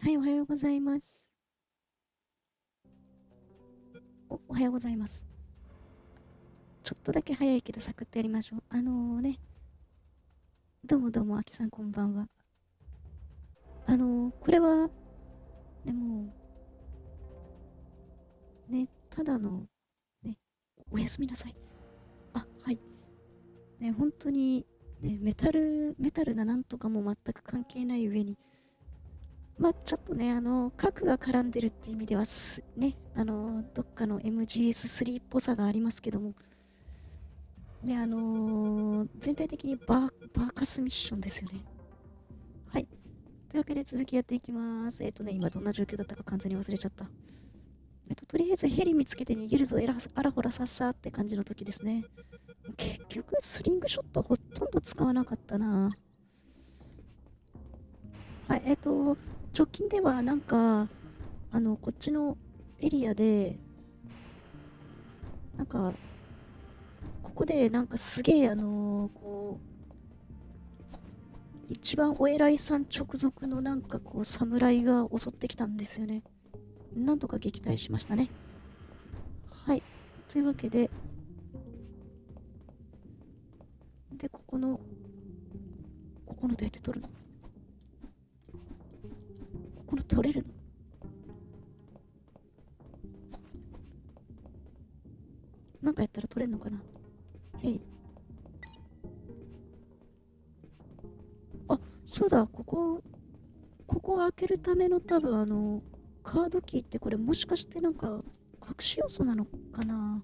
はい、おはようございます。おはようございます。ちょっとだけ早いけどサクッとやりましょう。どうもどうも、あきさんこんばんは。これは、でも、ね、ただの、ね、おやすみなさい。あ、はい。ね、本当に、ね、メタルななんとかも全く関係ない上に、まあ、ちょっとね、核が絡んでるって意味ではね、どっかの MGS3 っぽさがありますけども、ね、全体的にバーカスミッションですよね。はい。というわけで続きやっていきます。今どんな状況だったか完全に忘れちゃった。とりあえずヘリ見つけて逃げるぞ、あらほらさっさって感じの時ですね。結局、スリングショットほとんど使わなかったな。はい、直近ではなんか、こっちのエリアで、なんか、ここでなんかすげえ、一番お偉いさん直属のなんかこう、侍が襲ってきたんですよね。なんとか撃退しましたね。はい。というわけで、ここのどうやって取るの？ここの取れるの？なんかやったら取れんのかな？えい。あ、そうだ、ここを開けるための多分カードキーってこれもしかしてなんか隠し要素なのかな？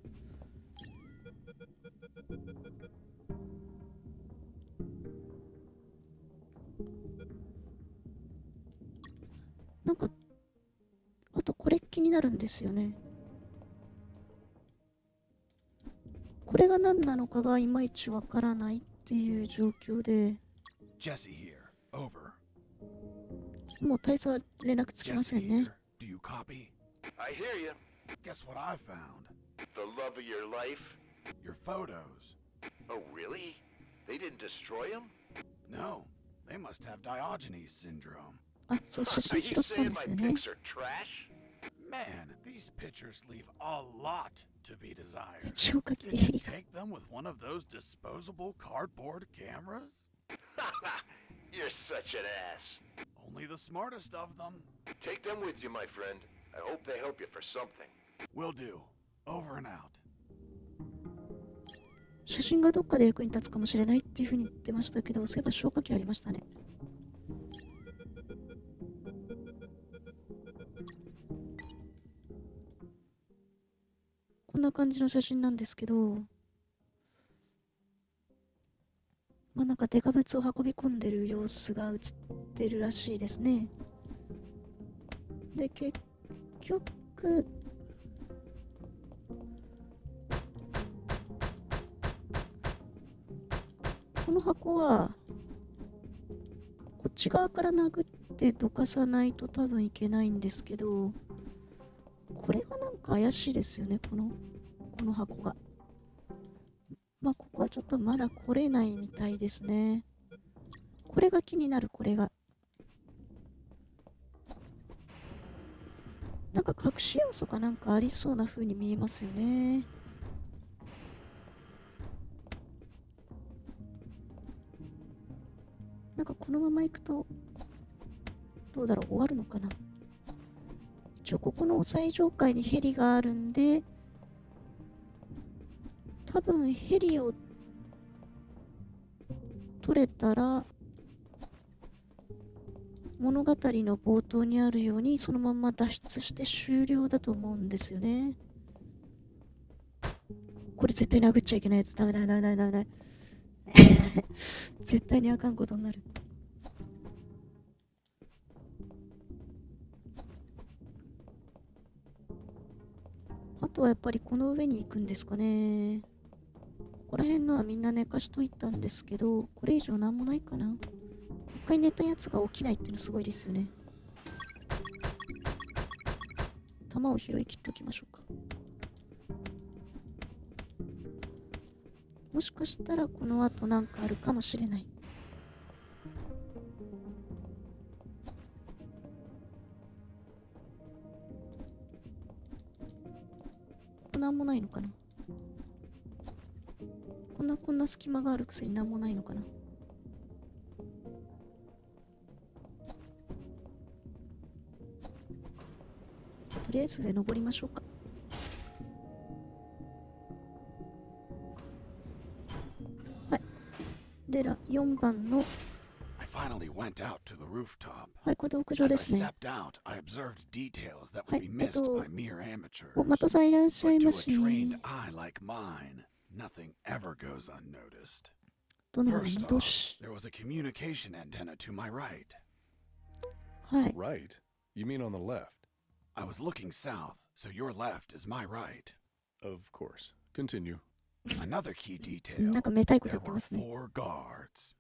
なんか、あとこれ気になるんですよね。これが何なのかがいまいちわからないっていう状況で、ジェシー here. Over. もう大差は連絡つきませ Jesse んね。 here. Do you copy? I hear you. Guess what I found? The love of your life? Your photos. Oh, really? They didn't destroy him? No, they must have Diogenes syndrome. あ、そう写 Are 真 you 拾ったん saying です my よね。 pics are trash? Man, these pictures leave a lot to be desired. 消火器で Did ヘ you リが。 take them with one of those disposable cardboard cameras? You're such an ass. Only the smartest of them. Take them with you, my friend. I hope they help you for something. Will do. Over and out. 写真がどっかで役に立つかもしれないっていう風に言ってましたけど、そういえば消火器ありましたね。こんな感じの写真なんですけど、まあなんかデカブツを運び込んでる様子が写ってるらしいですね。で、結局、この箱は、こっち側から殴ってどかさないと多分いけないんですけど、これがなんか怪しいですよね、この箱が。まあ、ここはちょっとまだ来れないみたいですね。これが気になる、これが。なんか隠し要素かなんかありそうな風に見えますよね。なんかこのまま行くと、どうだろう、終わるのかな。一応ここの最上階にヘリがあるんで、多分ヘリを取れたら、物語の冒頭にあるようにそのまま脱出して終了だと思うんですよね。これ絶対殴っちゃいけないやつ。ダメだダメだダメだ。絶対にあかんことになる。あとはやっぱりこの上に行くんですかね。ここら辺のはみんな寝かしといたんですけど、これ以上なんもないかな。一回寝たやつが起きないっていうのすごいですよね。弾を拾い切っておきましょうか。もしかしたらこの後なんかあるかもしれない。なんもないのかな。こんな隙間があるくせになんもないのかな。とりあえず上登りましょうか。はい。でら、4番の、I finally went out to the rooftop. はい、これで屋上 As で I すね。 stepped out, I observed details that は would い、be missed by mere amateurs. お、またさんいらっしゃ But い to ま a し。 trained eye like mine, nothing ever goes unnoticed. どのよう First にど off, し。 there was a communication antenna to my right. はい。 Right? You mean on the left? I was looking south, so your left is my right. Of course. Continue. Another key detail. なんかめたいこと There 言って were ますね。 4 guards.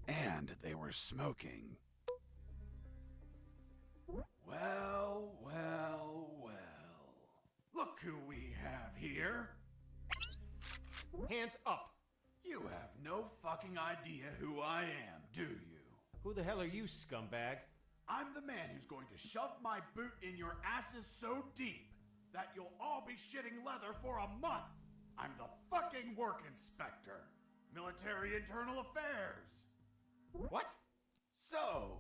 And they were smoking. Well, well, well. Look who we have here. Hands up. You have no fucking idea who I am, do you? Who the hell are you, scumbag? I'm the man who's going to shove my boot in your asses so deep that you'll all be shitting leather for a month. I'm the fucking work inspector. Military Internal Affairs. What? So,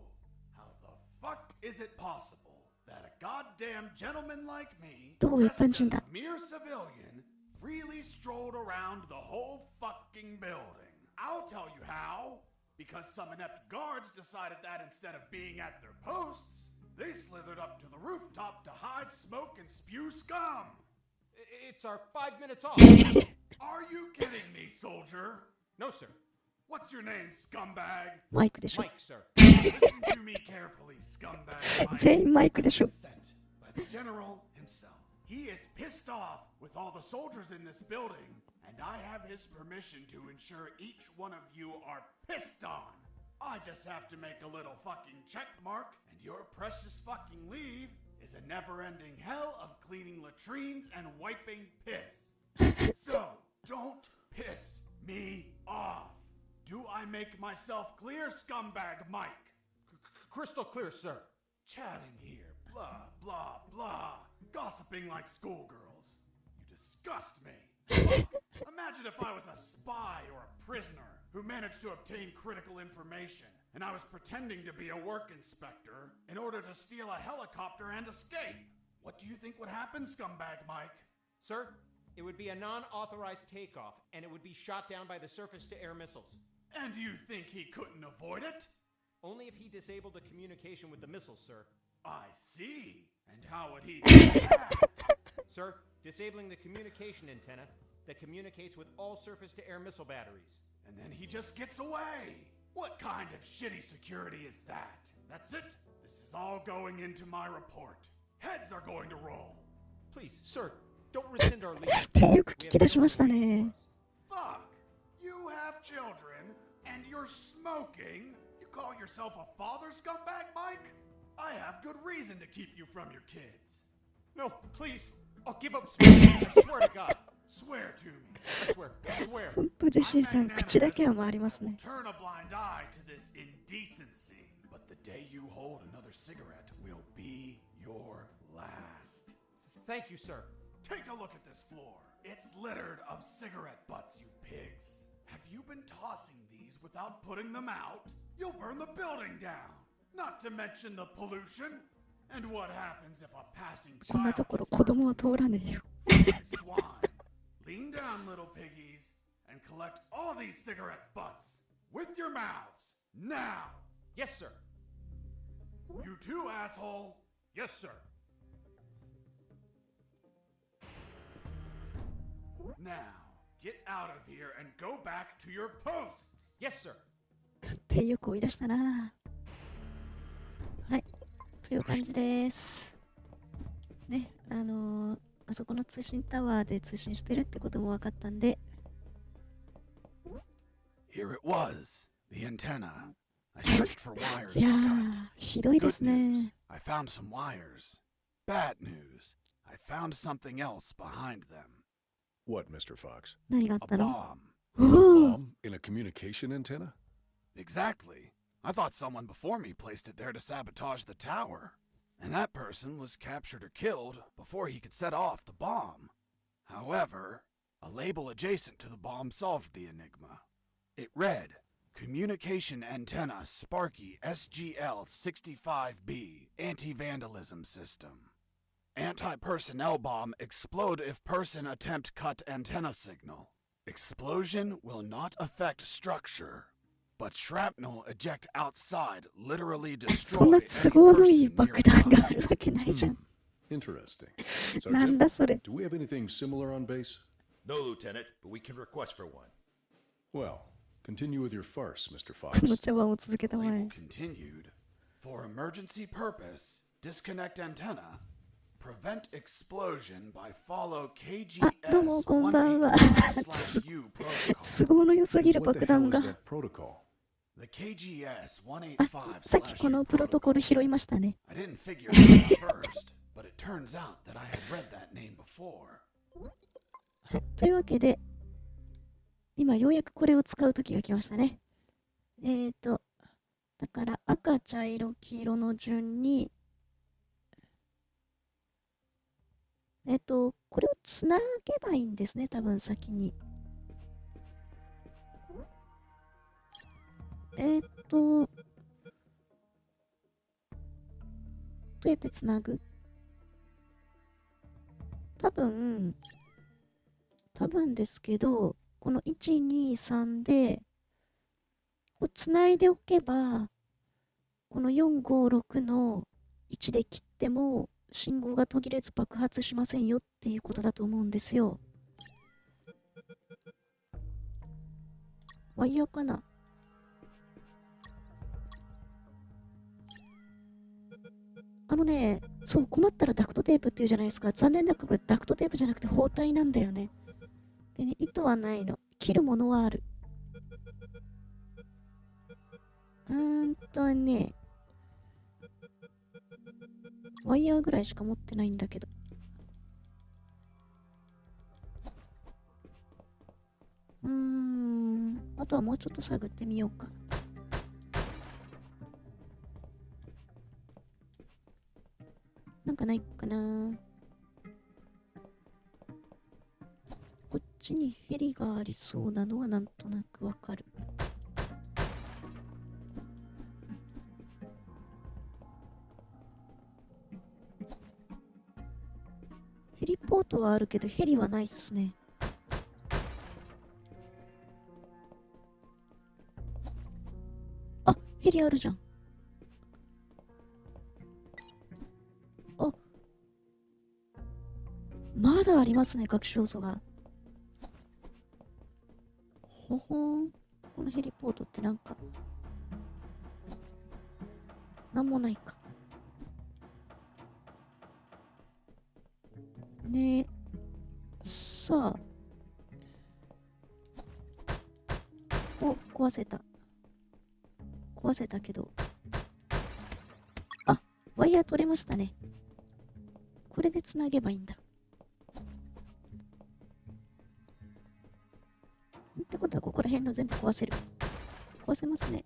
how the fuck is it possible that a goddamn gentleman like me, どこが一般 dressed 人 as だ。 a mere civilian, freely strolled around the whole fucking building? I'll tell you how. Because some inept guards decided that instead of being at their posts, they slithered up to the rooftop to hide, smoke, and spew scum. It's our 5 minutes off. Are you kidding me, soldier? No, sir. What's your name, scumbag? マイクでしょ。 Mike, sir. Listen to me carefully, scumbag. Mike. 全員マイクでしょ。 Sent by the general himself. He is pissed off with all the soldiers in this building, and I have his permission to ensure each one of you are pissed on. I just have to make a little fucking check mark, and your precious fucking leave is a never-ending hell of cleaning latrines and wiping piss. So, don't piss me off. Do I make myself clear, scumbag Mike? Crystal clear, sir. Chatting here, blah, blah, blah. Gossiping like schoolgirls. You disgust me. Oh, imagine if I was a spy or a prisoner who managed to obtain critical information, and I was pretending to be a work inspector in order to steal a helicopter and escape. What do you think would happen, scumbag Mike? Sir, it would be a non-authorized takeoff, and it would be shot down by the surface-to-air missiles. And you think he couldn't avoid it? Only if he disabled the communication with the missiles, sir. I see. And how would he do that? Sir, disabling the communication antenna that communicates with all surface-to-air missile batteries. And then he just gets away. What kind of shitty security is that? That's it. This is all going into my report. Heads are going to roll. Please, sir, don't rescind our leave. ってよく聞き出しましたね。 Fuck. You have children, and you're smoking. You call yourself a father, scumbag Mike? I have good reason to keep you from your kids. No, please. I'll give up smoking. I swear to God. Swear to me. I swear. I swear. ほんとジェシーさん、口だけは回りますね。 Turn a blind eye to this indecency. But the day you hold another cigarette will be your last. Thank you, sir. Take a look at this floor. It's littered of cigarette butts, you pigs. Have you been tossing these without putting them out? You'll burn the building down. Not to mention the pollution. And what happens if a passing こんな child ところ gets 子供は通らねえよ。 swine? Lean down, little piggies, and collect all these cigarette butts with your mouths now. Yes, sir. You too, asshole. Yes, sir. Now, get out of here and go back to your posts. Yes, sir. ってよく追い出したな。はい。という感じです。ね、あそこの通信タワーで通信してるってことも分かったんで、 Here it was, the antenna. I searched for wires いや to ー cut. ひどいで Good す news, ね。 I found some wires. Bad news, I found something else behind them. What, Mr. Fox? 何があっ A たの？ bomb. おお、 Bomb in a communication antenna? Exactly. I thought someone before me placed it there to sabotage the tower. and that person was captured or killed before he could set off the bomb. However, a label adjacent to the bomb solved the enigma. It read, Communication Antenna Sparky SGL-65B Anti-Vandalism System. Anti-personnel bomb explode if person attempt cut antenna signal. Explosion will not affect structure, but shrapnel eject outside literally そん destroy な any 都合のいい person 爆弾があ nearby. るわけないじゃん。 Interesting. なん Sergeant, だそれ。 do we have anything similar on base? No, Lieutenant, but we can request for one. Well, continue with your farce, Mr. こ Fox. の茶碗を続けたまえ Label。continued. For emergency purpose, disconnect antenna. Prevent explosion by follow あ、どうもこんばんは。 KGS-185/U protocol. 都合の良すぎる What 爆 the hell 弾 is が。 that protocol? The あ、さっきこのプロトコル拾いましたね。 I didn't figure it out at first, but it turns out that I had read that name before. というわけで、今ようやくこれを使う時が来ましたね。だから赤、茶色、黄色の順に、これをつなげばいいんですね、多分先に。どうやってつなぐ？多分ですけど、この1、2、3で、こうつないでおけば、この4、5、6の1で切っても、信号が途切れず爆発しませんよっていうことだと思うんですよ。ワイヤーかな？そう、困ったらダクトテープっていうじゃないですか。残念なくこれダクトテープじゃなくて包帯なんだよね。でね、糸はないの。切るものはある。ワイヤーぐらいしか持ってないんだけど。あとはもうちょっと探ってみようか。なんかないかな。こっちにヘリがありそうなのはなんとなくわかる。ヘリポートはあるけどヘリはないっすね。あ、ヘリあるじゃん。あ、まだありますね、隠し要素が。ほほん。このヘリポートってなんかなんもないか。ね、さあ、お、壊せたけど、あ、ワイヤー取れましたね。これでつなげばいいんだ。ってことはここら辺の全部壊せる。壊せますね。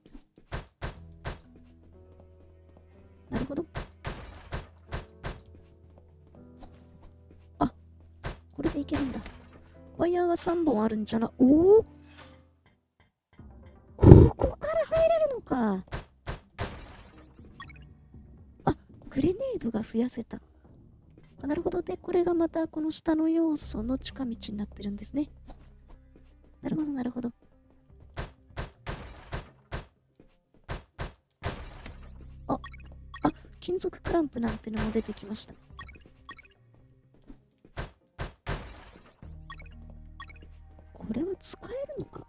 なるほど。これでいけるんだ。ワイヤーが3本あるんじゃな。おお、ここから入れるのか。あ、グレネードが増やせた。なるほど。で、これがまたこの下の要素の近道になってるんですね。なるほど、なるほど。金属クランプなんてのも出てきました。これは使えるのか。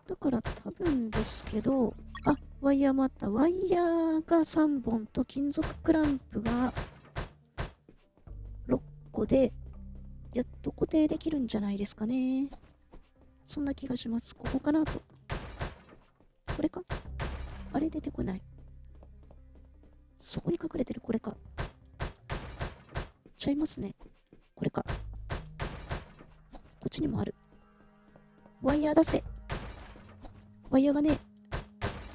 だから多分ですけど、あ、ワイヤーもあった。ワイヤーが3本と金属クランプが6個で、やっと固定できるんじゃないですかね。そんな気がします。ここかなと。これか？あれ出てこない。そこに隠れてるこれか。ちゃいますね。これか。こっちにもある。ワイヤー出せ。ワイヤーがね、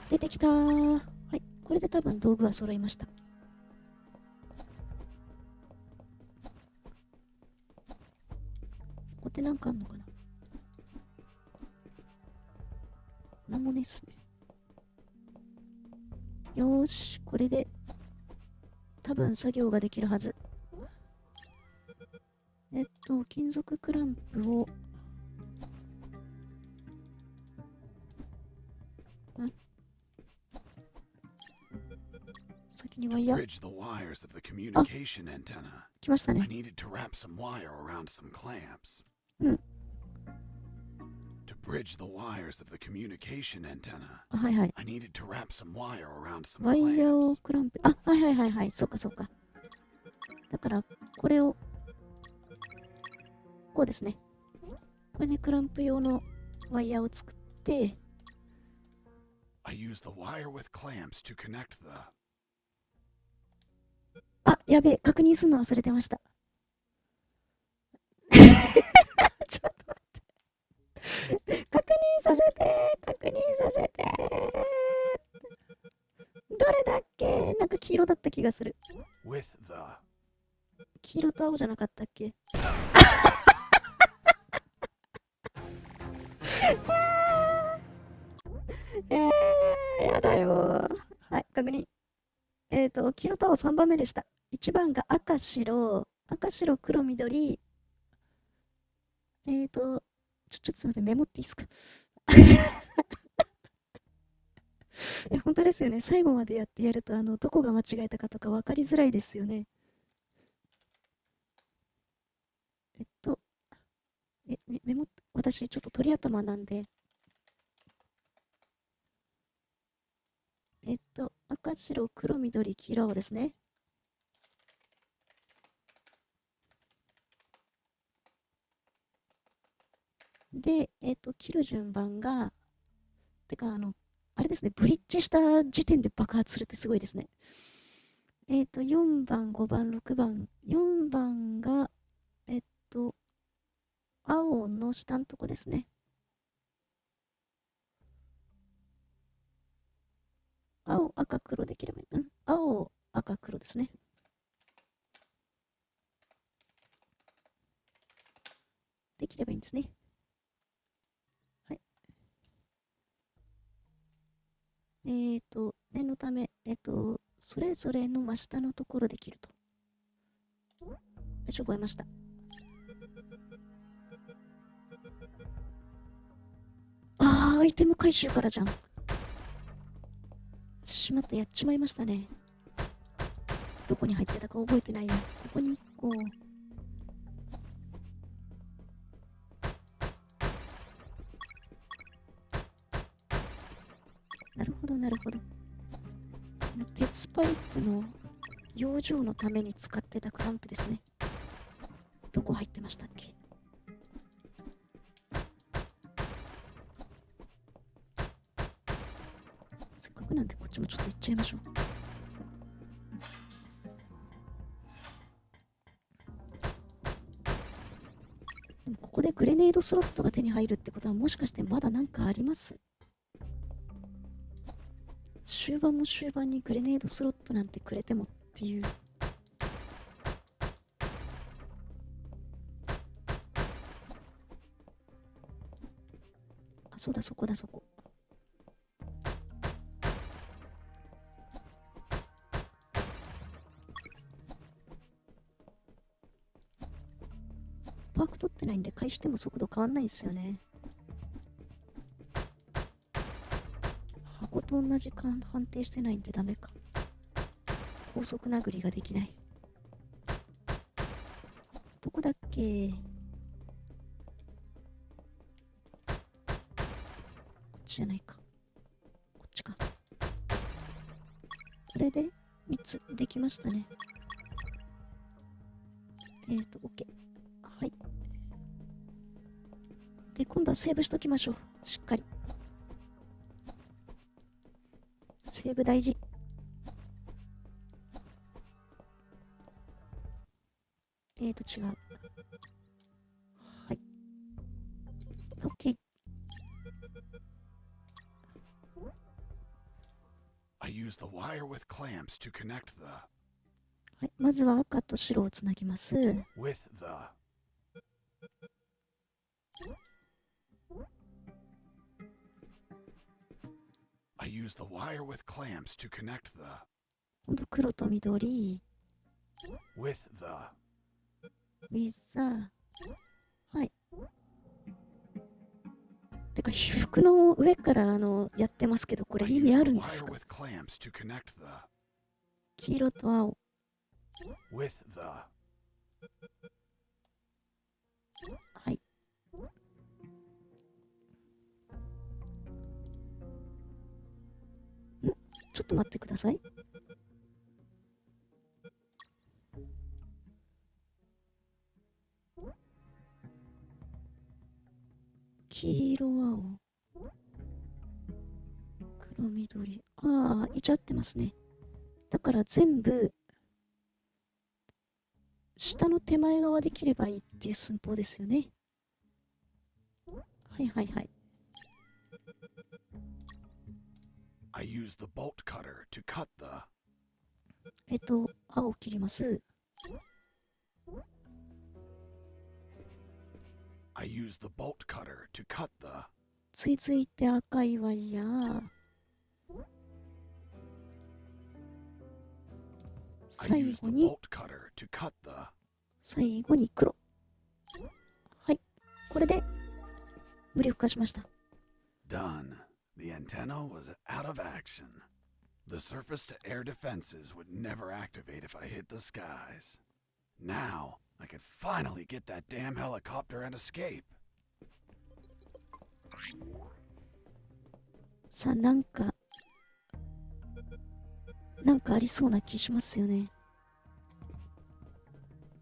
出てきたー。はい。これで多分道具は揃いました。ここってなんかあんのかな。なんもねっすね。よーし、これで多分作業ができるはず。金属クランプを先にワイヤー Bridge the wires of the communication antenna. 来ました I ね。 needed to wrap some wire around some clamps. うん。 To bridge the wires of the communication antenna, あ、はいはい。 I needed to wrap some wire around some ワイヤーを clamps. クランプ。あ、はいはいはいはい。そうかそうか。だから、これを、こうですね。これでクランプ用のワイヤーを作って、I used the wire with clamps to connect the... あ、やべえ、確認するの忘れてました。ちょっと待って。確認させて、確認させて。どれだっけ？なんか黄色だった気がする。 with the... 黄色と青じゃなかったっけ？やだよ。はい、確認。黄色と青3番目でした。1番が赤白、黒緑。ちょっとすみません、メモっていいですか？いや、本当ですよね。最後までやると、どこが間違えたかとか分かりづらいですよね。メモ、私、ちょっと鳥頭なんで、赤白黒緑黄色青ですね。で、切る順番が、てか、あれですね、ブリッジした時点で爆発するってすごいですね。4番、5番、6番、4番が、青の下のとこですね。青、赤、黒できればいい。青、赤、黒ですね。できればいいんですね。はい。念のため、それぞれの真下のところで切ると。よし、覚えました。アイテム回収からじゃん。しまった、やっちまいましたね。どこに入ってたか覚えてないよ。ここにこう。なるほど、なるほど。鉄パイプの養生のために使ってたクランプですね。どこ入ってましたっけ？せっかくなんでこっちもちょっと行っちゃいましょう。でもここでグレネードスロットが手に入るってことはもしかしてまだなんかあります？終盤も終盤にグレネードスロットなんてくれてもっていう。あ、そうだ、そこだ、そこ。パーク取ってないんで返しても速度変わんないんですよね。箱と同じか判定してないんでダメか。高速殴りができない。どこだっけ？こっちじゃないか。こっちか。これで3つできましたね。OK。はい。で、今度はセーブしときましょう。しっかり。セーブ大事。違う。はい。OK。I use the wire with clamps to connect the はい、まずは赤と白をつなぎます。 with the I use the wire with clamps to connect the 今度黒と緑 with the with the はい。てか被服の上からやってますけど、これ I 意 use 味あ the るんです wire か？ with clamps to connect the 黄色と青 with the はい。ちょっと待ってください。黄色青黒緑、ああいちゃってますね。だから全部下の手前側で切ればいいっていう寸法ですよね。はいはいはい。I use the bolt cutter to cut the 青を切ります。 I use the bolt cutter to cut the 続いて赤いワイヤー。 I 最 use 後 the に bolt cutter to cut the 最後に黒。はい、これで無力化しました。 Done. The antenna was out of action. The surface-to-air defenses would never activate if I hit the skies. Now, I could finally get that damn helicopter and escape. さあ、なんかありそうな気しますよね。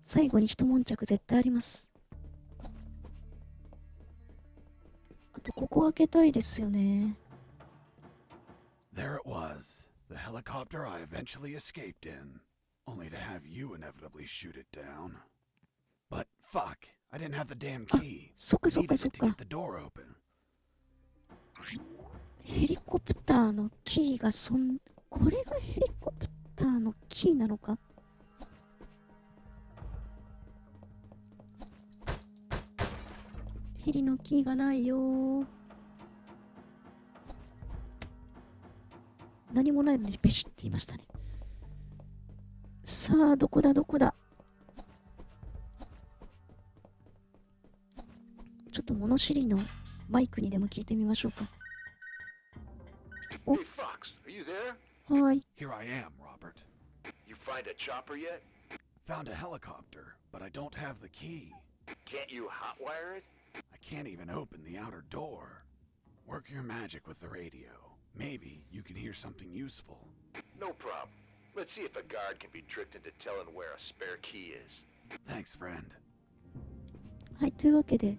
最後に一悶着絶対あります。あとここ開けたいですよね。 There it was, the helicopter I eventually escaped in, only to have you inevitably shoot it down. But fuck, I didn't have the damn key. そっかそっか Needed そっ it to か。 get the door open. ヘリコプターのキーがこれがヘリコプターのキーなのか？ヘリのキーがないよー。何もないのにペシって言いましたね。さあ、どこだどこだ。ちょっと物知りのマイクにでも聞いてみましょうか。 Hey, Fox, are you there? はーい。 Here I am, Robert. You find a chopper yet? Found a helicopter, but I don't have the key. Can't you hotwire it? I can't even open the outer door. Work your magic with the radio. Maybe you can hear something useful. No problem. Let's see if a guard can be tricked into telling where a spare key is. Thanks, friend. はい、というわけで、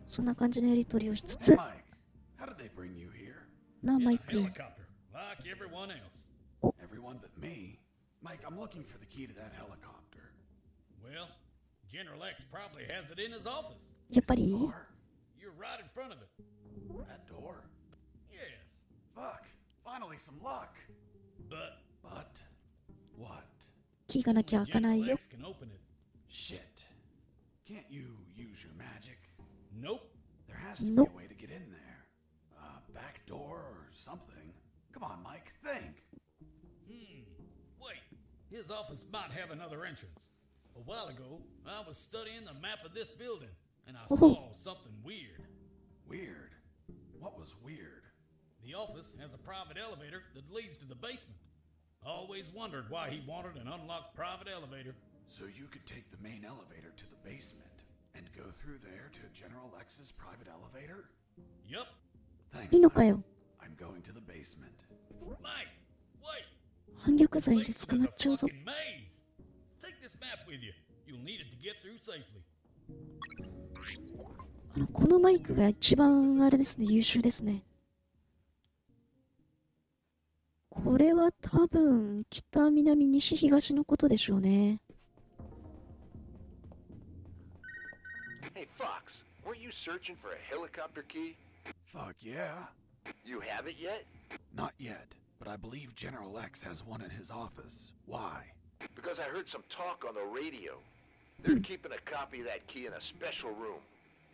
そんな感じのやりとりをしつ Hey, つ、 Mike, how did they bring you here? なあ、マイク。 Helicopter, like everyone else. Everyone but me. Mike, I'm looking for the key to that helicopter. Well, General X probably has it in his office. やっぱり Door? You're right in front of it. That door? Yes, Fuck. Finally some luck. but But what? キーがなきゃ開かない General よ。 X can open it. Shit. Can't you use your magic? Nope. There has to be Nope. a way to get in there. A back door or something. Come on, Mike, think. Wait, his office might have another entrance. A while ago, I was studying the map of this building, and I saw something weird. Weird. What was weird? The office has a private elevator that leads to the basement. I always wondered why he wanted an unlocked private elevator. So you could take the main elevator to the basement and go through there to General X's private elevator? Yup. Thanks, いいのか Mike. よ。 I'm going to the basement. Mike, wait. 反逆罪 The で捕 basement ま is っ a ちゃうぞ。 fucking maze. Take this map with you. You'll need it to get through safely. このマイクが一番あれですね、優秀ですね。これは多分北南西東のことでしょうね。 Hey, Fox, weren't you searching for a helicopter key? Fuck yeah. You have it yet? Not yet. but I believe General X has one in his office. Why? Because I heard some talk on the radio. They're keeping a copy of that key in a special room.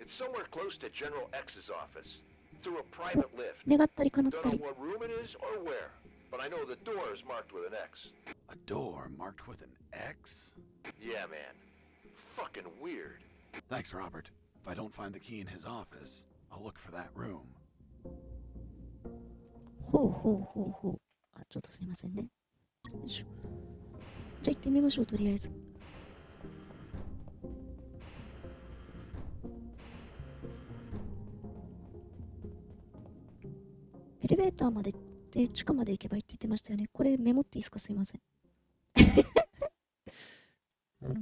It's somewhere close to General X's office, through a private lift. 願ったり叶った Don't り know。what room it is or where, but I know the door is marked with an X. A door marked with an X? Yeah, man. Fucking weird. Thanks, Robert. If I don't find the key in his office, I'll look for that room. ほうほうほうほう。あ、ちょっとすいませんね。よいしょ。じゃあ行ってみましょう、とりあえず。エレベーターまで行って地下まで行けばいいって言ってましたよね。これメモっていいですか？すいません。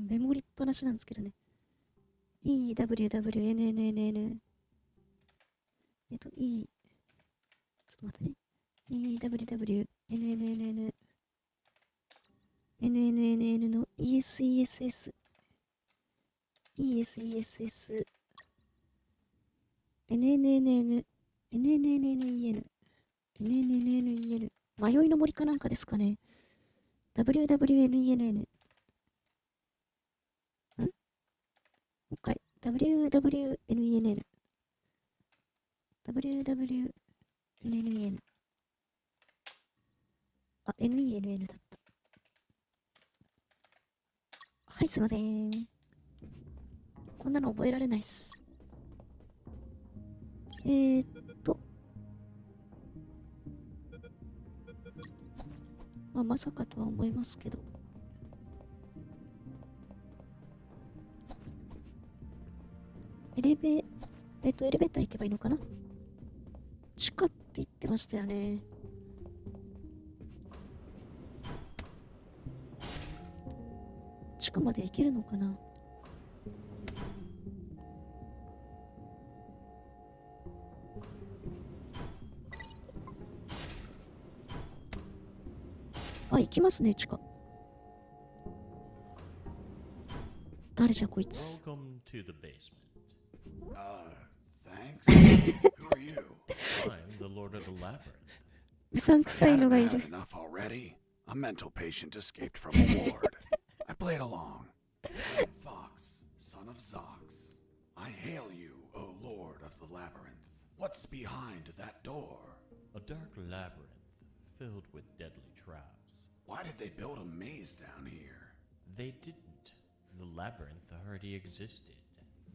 メモりっぱなしなんですけどね。EWWNNNN。ちょっと待ってね。EWWNNNN。NNNN の ESESS。ESESS。NNNN。NNNN。NNNN。迷いの森かなんかですかね。WWNENN。もう一回。WWNENN。WWNENN。あ、NENN だった。はい、すいません。こんなの覚えられないっす。まあ、まさかとは思いますけど。エレベーター行けばいいのかな？地下って言ってましたよね。地下まで行けるのかな？あ、行きますね、地下。誰じゃこいつ。 Welcome to the basement. Thanks. Who are you? I'm the Lord of the Labyrinth. うさんくさいのがい Hadn't る。 had enough already. A mental patient escaped from a ward. I played along. Fox, son of Zox. I hail you, O Lord of the Labyrinth. What's behind that door? A dark labyrinth filled with deadly traps. Why did they build a maze down here? They didn't. The labyrinth already existed.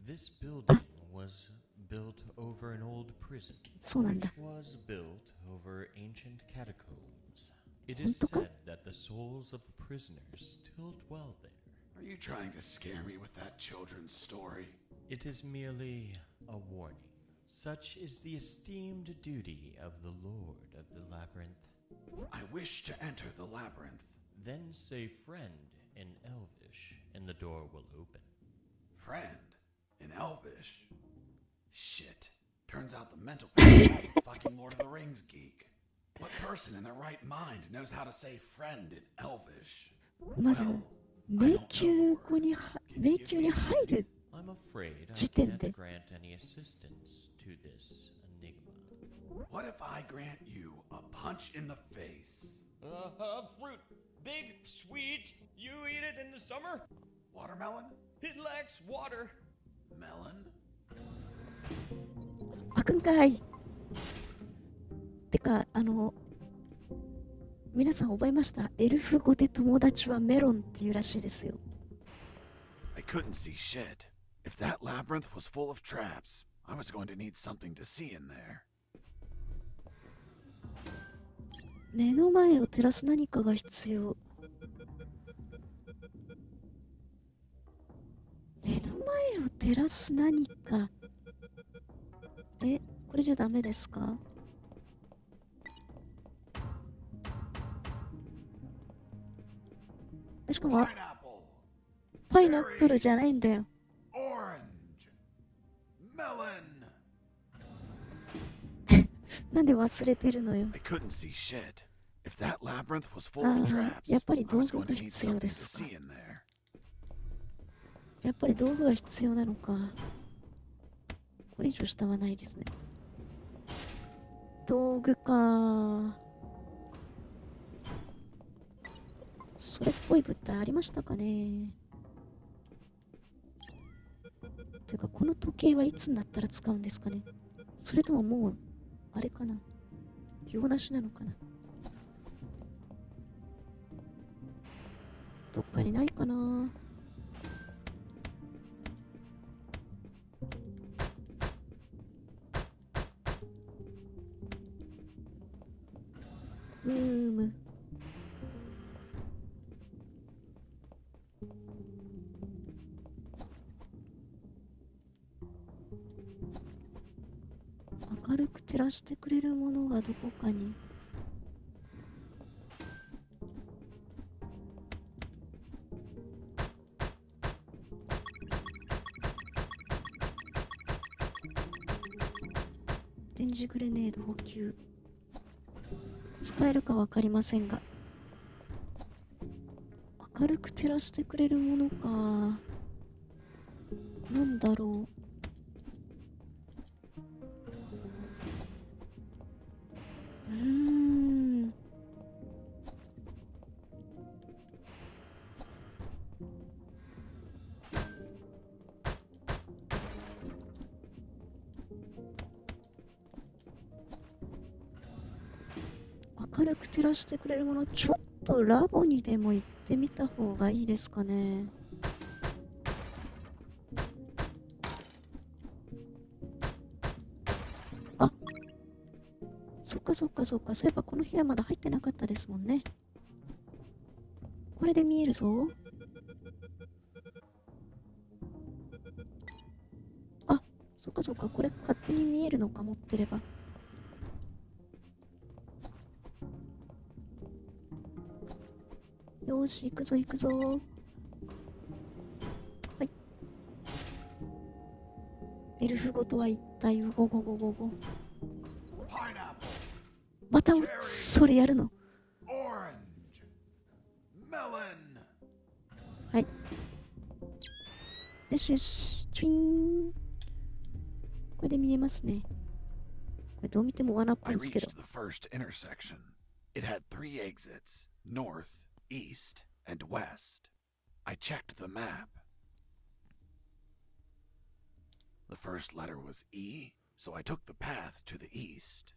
This building was built over an old prison, そうなんだ。 which was built over ancient catacombs. It 本 is 当か？ said that the souls of the prisoners still dwell there. Are you trying to scare me with that children's story? It is merely a warning. Such is the esteemed duty of the Lord of the Labyrinth. I wish to enter the labyrinth. Then say friend in Elvish, and the door will open. Friend? In Elvish? Shit. Turns out the mental patient is a fucking Lord of the Rings geek. What person in their right mind knows how to say friend in Elvish? まず、 Well, 迷宮語に迷宮に入る。 I'm afraid I 時点 can't で。 grant any assistance to this enigma. What if I grant you a punch in the face? Fruit. Big, sweet. You eat it in the summer? Watermelon? It lacks water. Melon? 開くんかい。てか、皆さん覚えました？エルフ語で友達はメロンっていうらしいですよ。 I couldn't see shit. If that labyrinth was full of traps, I was going to need something to see in there. 目の前を照らす何かが必要。目の前を照らす何か。これじゃダメですか？しかも Pineapple! パイナップルじゃないんだよ。 Orange! Melon! なんで忘れてるのよ。 I couldn't see shit. If that labyrinth was full あ of あ、 traps, やっぱ I り道 was 具 going が to need 必要 something で to すか。 see in there. やっぱり道具が必要なのか。これ以上下はないですね。道具か。それっぽい物体ありましたかね。というか、この時計はいつになったら使うんですかね。それとももう、あれかな。用なしなのかな。どっかにないかな。む明るく照らしてくれるものがどこかに。電磁グレネード補給。使えるかわかりませんが、明るく照らしてくれるものか。なんだろう。明るく照らしてくれるもの、ちょっとラボにでも行ってみた方がいいですかね。あ、そっかそっかそっか。そういえばこの部屋まだ入ってなかったですもんね。これで見えるぞ。あ、そっかそっか。これ勝手に見えるのか、持ってれば。よーし、行くぞ行くぞ。はい。エルフ語とは一体、ゴゴゴゴゴ。またそれやるの。はい。よしよし、チュイーン。これで見えますね。これどう見ても罠っぽいんですけど。I reached the first intersection. It had 3 exits, north, east, and west. I checked the map. The first letter was E, so I took the path to the east.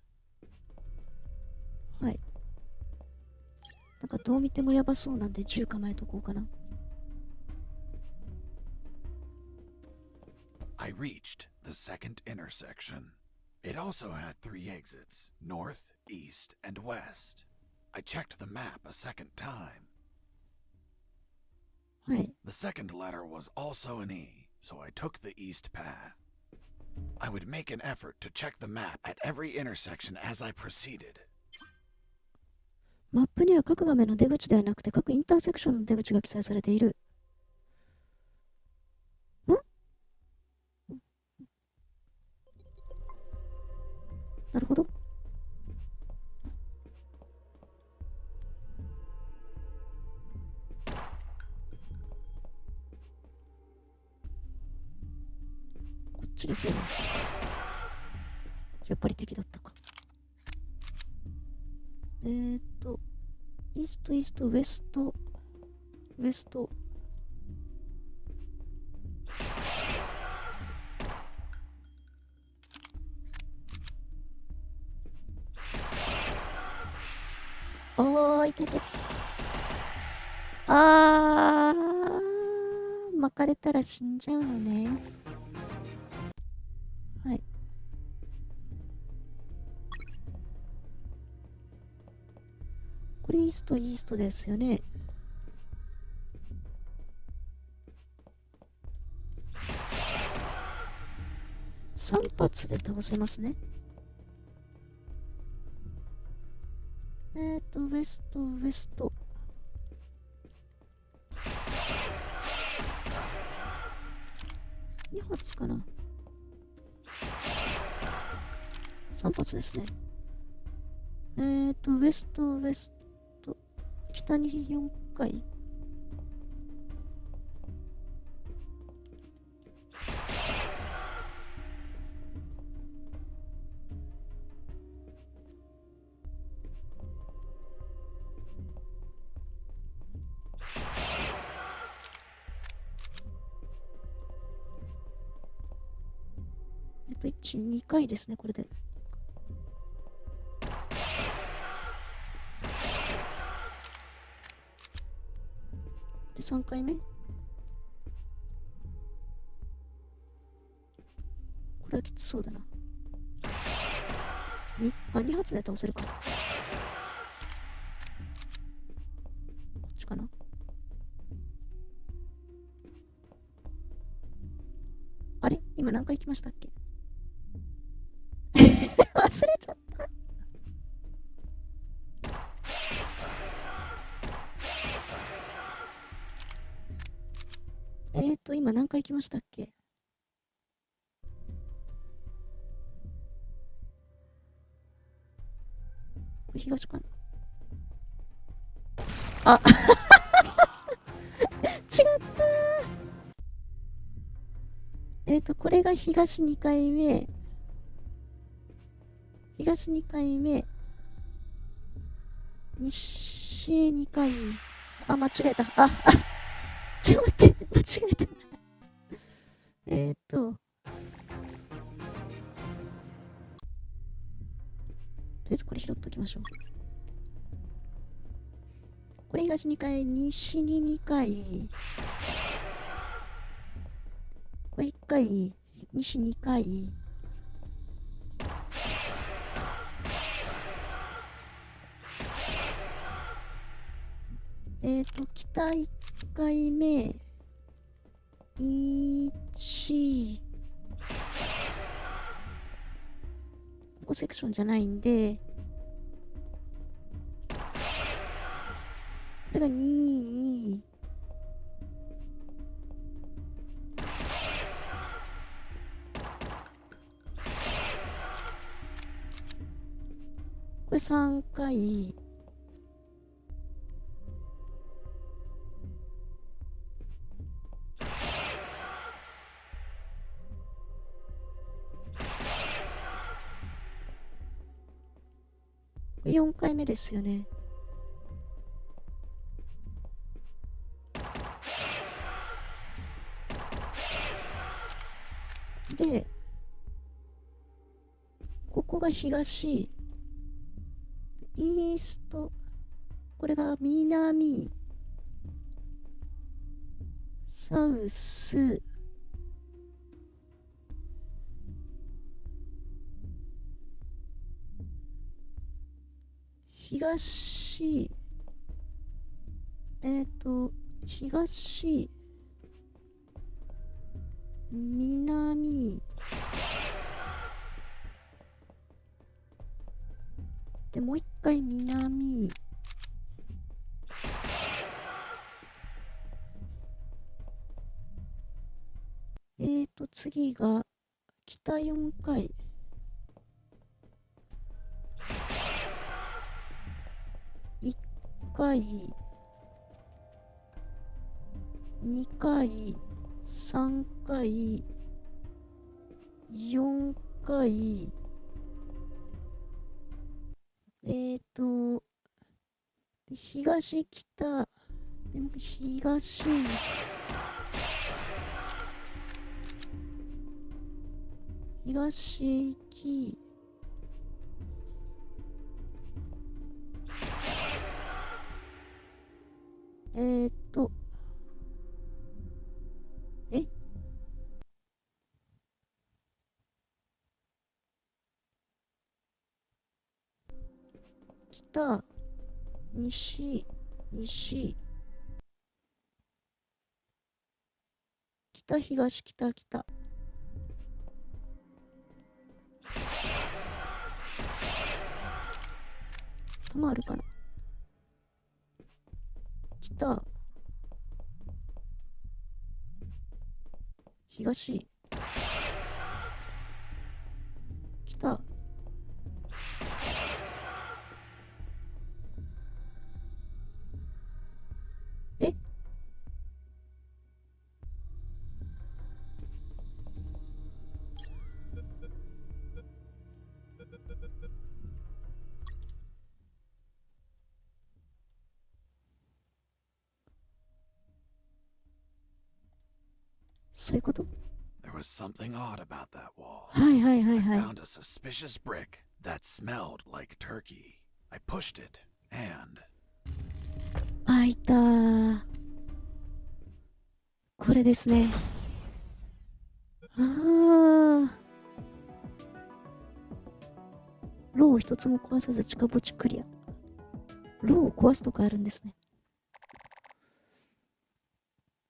はい。なんかどう見てもやばそうなんで銃構えとこうかな。I reached the second intersection. It also had 3 exits, north, east, and west. I checked the map a second time. はい。 The second letter was also an E, so I took the east path. I would make an effort to check the map at every intersection as I proceeded. マップには各画面の出口ではなくて各インターセクションの出口が記載されている。なるほど。こっちですよ。やっぱり敵だったか。イースト、イースト、ウェスト、ウェスト。おーい、てて。巻かれたら死んじゃうのね。はい。これイースト、イーストですよね。3発で倒せますね。ウエスト、ウエスト。2発かな。3発ですね。ウエスト、ウエスト。北に4回。1、2回ですね、これで。で、3回目。これはきつそうだな。2発で倒せるか。こっちかな。あれ今何回行きましたっけ？忘れちゃった。今何回行きましたっけ？これ東かなあ違ったこれが東2回目。東2回目。西2回。あ、間違えた。ちょっと待って。間違えた。とりあえずこれ拾っときましょう。これ東2回、西に2回。これ1回、西2回。北1回目。1。ここセクションじゃないんで、これが2。これ3回。これ4回目ですよね。で、ここが東、イースト、これが南、サウス、東、東、南、で、もう一回南、次が北4回。1回、2回、3回、4回、東北、でも東、東へ行き、北、西、西、北、東、北、北。弾あるかな。北、東、北、そういうこと？ There was something odd about that wall. はいはいはい I はい。 found a suspicious brick that smelled like turkey. I pushed it, and あ、いたー。これですね。あー。ローを一つも壊さず近墓地クリア。ローを壊すとかあるんですね。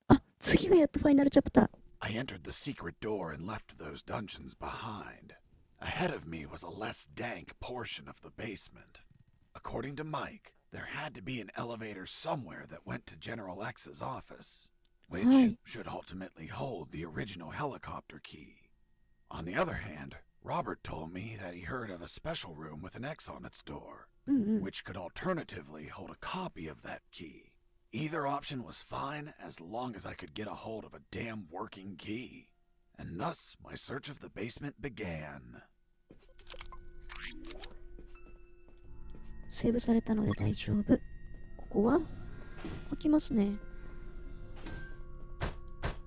あ、次がやっとファイナルチャプター。I entered the secret door and left those dungeons behind. Ahead of me was a less dank portion of the basement. According to Mike, there had to be an elevator somewhere that went to General X's office, which Hi. should ultimately hold the original helicopter key. On the other hand, Robert told me that he heard of a special room with an X on its door, うんうん。 which could alternatively hold a copy of that key. Either option was fine as long as I could get a hold of a damn working key. And thus my search of the basement began. セーブされたので大丈夫。ここは開きますね。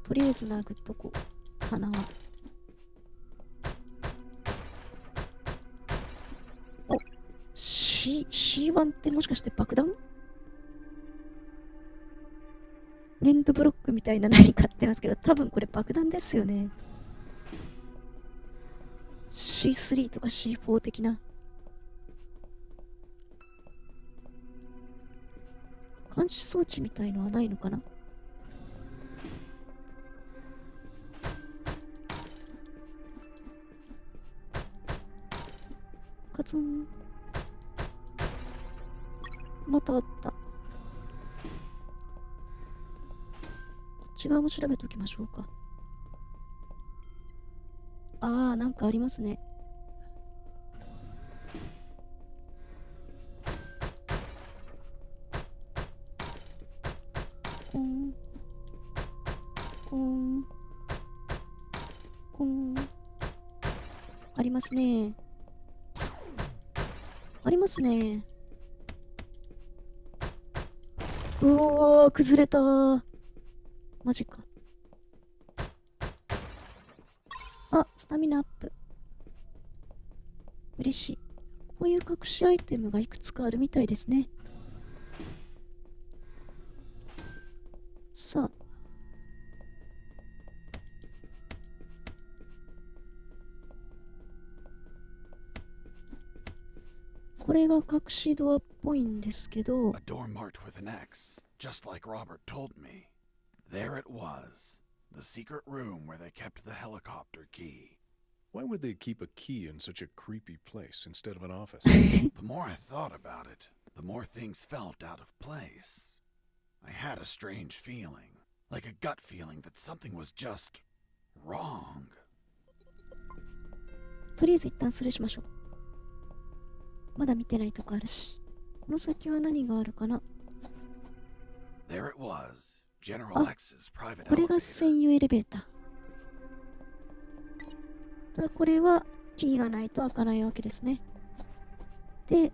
とりあえず殴っとこう。花は。お、C1 ってもしかして爆弾？粘土ブロックみたいな何かってますけど、多分これ爆弾ですよね。C3 とか C4 的な。監視装置みたいのはないのかな。カツン。またあった。こっち側も調べておきましょうか。あー、なんかありますね。コンコンコンありますね。ありますね。うおー、崩れたー。マジか。あ、スタミナアップ。嬉しい。こういう隠しアイテムがいくつかあるみたいですね。さあ。これが隠しドアっぽいんですけど、 A door marked with an X, just like Robert told me. There it was, the secret room where they kept the helicopter key. Why would they keep a key in such a creepy place instead of an office? The more I thought about it, the more things felt out of place. I had a strange feeling, like a gut feeling that something was just wrong. とりあえず一旦スルーしましょう。まだ見てないとこあるし。この先は何があるかな。 There it was, General Oh, X's private これが elevator. 専用エレベーター。ただこれはキーがないと開かないわけですね。で、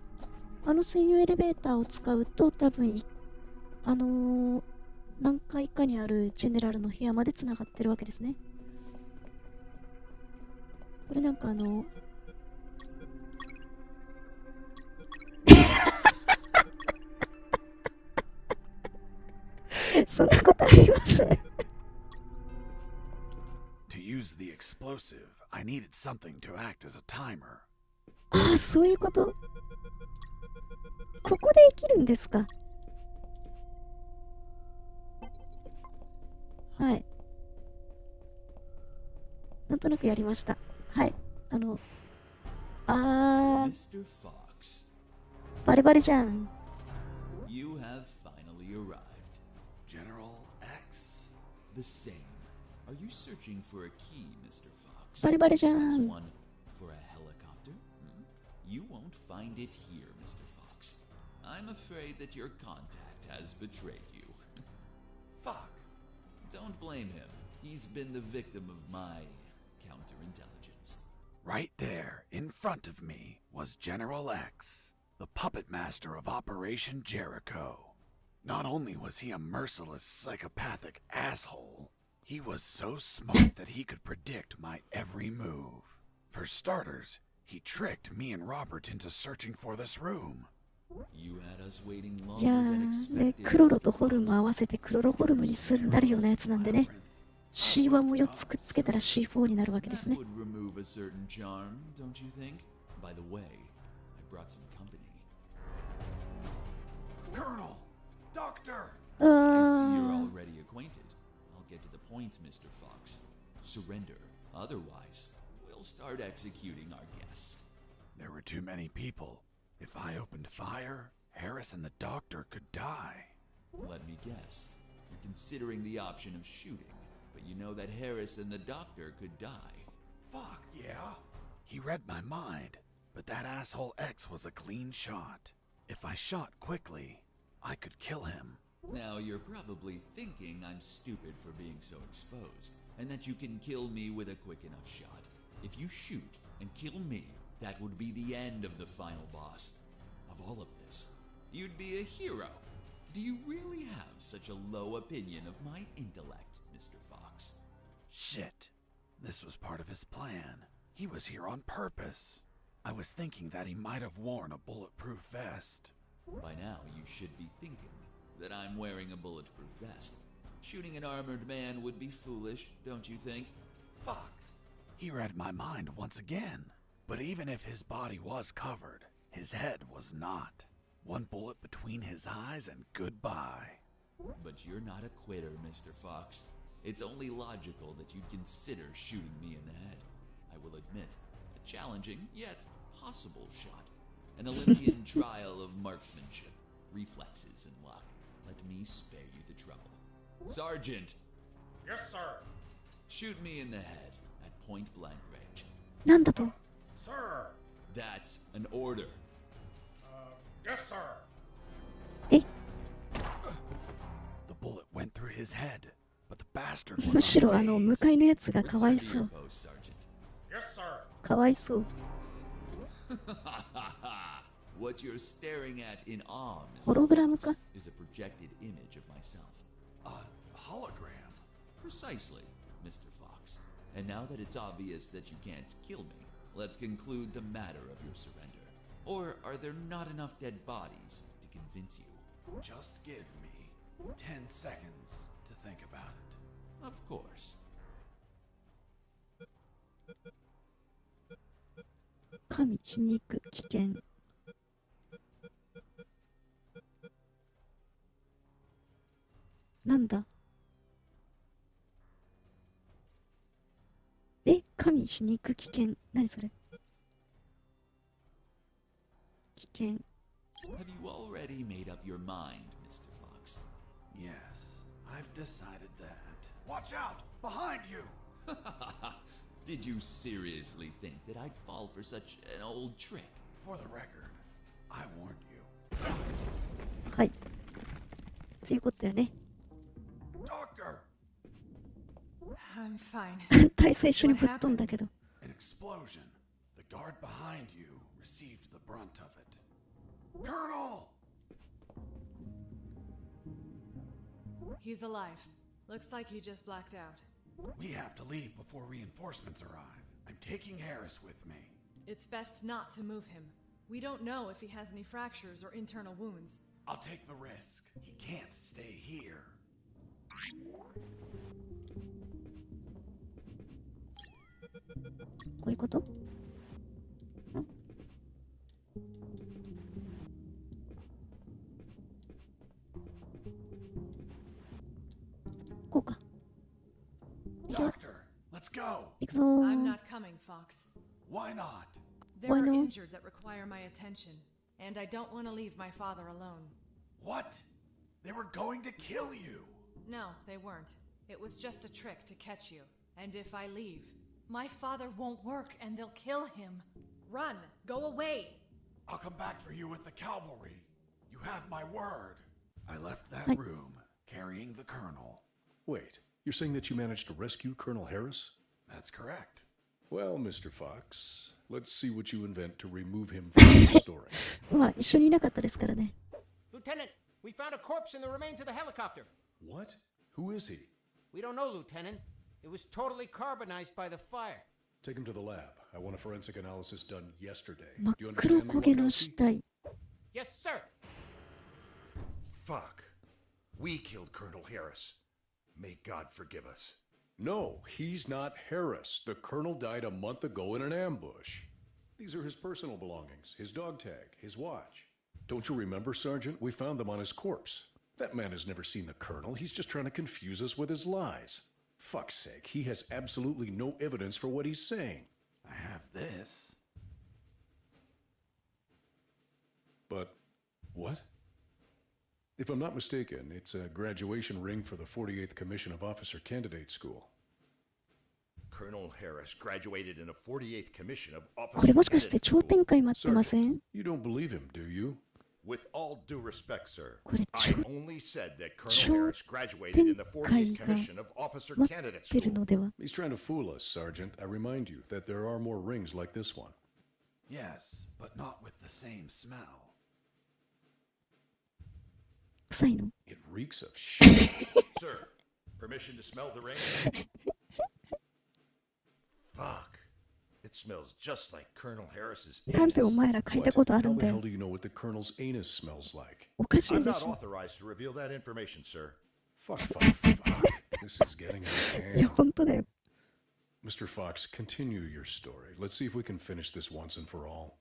あの専用エレベーターを使うと多分何階かにあるジェネラルの部屋までつながってるわけですね。これなんかそんなことあります。 To use the explosive, I needed something to act as a timer. ああ、そういうこと。ここで生きるんですか。はい。なんとなくやりました。はい。Mr. Fox, バレバレじゃん。 you have finally arrived. General X? The same. Are you searching for a key, Mr. Fox? バレバレじゃ Perhaps ん。 one for a helicopter? You won't find it here, Mr. Fox. I'm afraid that your contact has betrayed you. Fuck. Don't blame him. He's been the victim of my counterintelligence. Right there, in front of me, was General X, the puppet master of Operation Jericho. Not only was he a merciless, psychopathic asshole, He was so smart that he could predict my every move. For starters, he tricked me and Robert into searching for this room. You had us waiting いや longer than ー、ね、 expected. クロロとホルム合わせてクロロホルムになるようなやつなんでね。C1 も4つくっつけたら C4 になるわけです That ね。 would remove a certain charm, don't you think? By the way, I brought some company. Colonel! Doctor! I see you're already acquainted. I'll get to the point, Mr. Fox. Surrender. Otherwise, we'll start executing our guests. There were too many people. If I opened fire, Harris and the doctor could die. Let me guess. You're considering the option of shooting, but you know that Harris and the doctor could die. Fuck, yeah. He read my mind, but that asshole X was a clean shot. If I shot quickly, I could kill him. Now you're probably thinking I'm stupid for being so exposed, and that you can kill me with a quick enough shot. If you shoot and kill me, that would be the end of the final boss. Of all of this, you'd be a hero. Do you really have such a low opinion of my intellect, Mr. Fox? Shit. This was part of his plan. He was here on purpose. I was thinking that he might have worn a bulletproof vest. By now, you should be thinking that I'm wearing a bulletproof vest. Shooting an armored man would be foolish, don't you think? Fuck. He read my mind once again. But even if his body was covered, his head was not. One bullet between his eyes and goodbye. But you're not a quitter, Mr. Fox. It's only logical that you'd consider shooting me in the head. I will admit, a challenging yet possible shot. An Olympian trial of marksmanship, reflexes, and luck. Let me spare you the trouble. Sergeant! Yes, sir. Shoot me in the head at point blank range. なんだと Sir. That's an order. Yes, sir. え The bullet went through his head, but the bastard む was しろ向 unfazed. かいのやつがかわい Return to そ your う。 post, Sergeant. Yes, sir. かわいそう。 What you're staring at in awe, Mr. ホログラム Fox, か is a projected image of myself. A hologram. Precisely, Mr. Fox. And now that it's obvious that you can't kill me, let's conclude the matter of your surrender. Or are there not enough dead bodies to convince you? Just give me 10 seconds to think about it. Of course. 神血肉危険。なんだ神血肉危険。何それ危険。 Have you already made up your mind, Mr. Fox? Yes, I've decided that. Watch out! Behind you! Did you seriously think that I'd fall for such an old trick? For the record, I warned you. はい。っていうことだよね。 Doctor! I'm fine. 大佐一緒にぶっ飛んだけど。 An explosion. The guard behind you received the brunt of it. Colonel! He's alive. Looks like he just blacked out. We have to leave before reinforcements arrive. I'm taking Harris with me. It's best not to move him. We don't know if he has any fractures or internal wounds. I'll take the risk. He can't stay here. こういうことこうか。 Doctor, let's go. 行くぞ I'm ー。 not coming, Fox. Why not? There Why are not? injured that require my attention, and I don't want to leave my father alone. What? They were going to kill you. No, they weren't. It was just a trick to catch you. And if I leave, my father won't work and they'll kill him. Run! Go away! I'll come back for you with the cavalry. You have my word. I left that Hi. room carrying the colonel. Wait, you're saying that you managed to rescue Colonel Harris? That's correct. Well, Mr. Fox, let's see what you invent to remove him from the story. まあ一緒にいなかったですからね。 Lieutenant, we found a corpse in the remains of the helicopter. What? Who is he? We don't know, Lieutenant. It was totally carbonized by the fire. Take him to the lab. I want a forensic analysis done yesterday. 真っ Do you 黒 understand me, 焦げの Wakowski? 死体。 Yes, sir. Fuck. We killed Colonel Harris. May God forgive us. No, he's not Harris. The colonel died a month ago in an ambush. These are his personal belongings, his dog tag, his watch. Don't you remember, Sergeant? We found them on his corpse. That man has never seen the colonel. He's just trying to confuse us with his lies. Fuck's sake, he has absolutely no evidence for what he's saying. I have this. But what? If I'm not mistaken, it's a graduation ring for the 48th Commission of Officer Candidate School. Colonel Harris graduated in the 48th Commission of これ Officer もしかして Candidate 超 School. 展開待ってません？ You don't believe him, do you? With all due respect, sir, これ I 超 only said that 超 Colonel Harris graduated in the 展 48th 開が Commission of Officer 待 Candidate ってる School. のでは？ He's trying to fool us, Sergeant. I remind you that there are more rings like this one. Yes, but not with the same smell. 臭いの？ It reeks of shit. Sir, permission to smell the ring? Fuck. It smells just like Colonel Harris's なんでお anus. 前ら嗅いだことある How ん the だ hell よ。 do you know what the colonel's anus smells like? おかしい I'm で not しょ。 authorized to reveal that information, sir. Fuck, fuck, fuck. This is getting out of いや、 hand. 本当だよ。 Mr. Fox, continue your story. Let's see if we can finish this once and for all.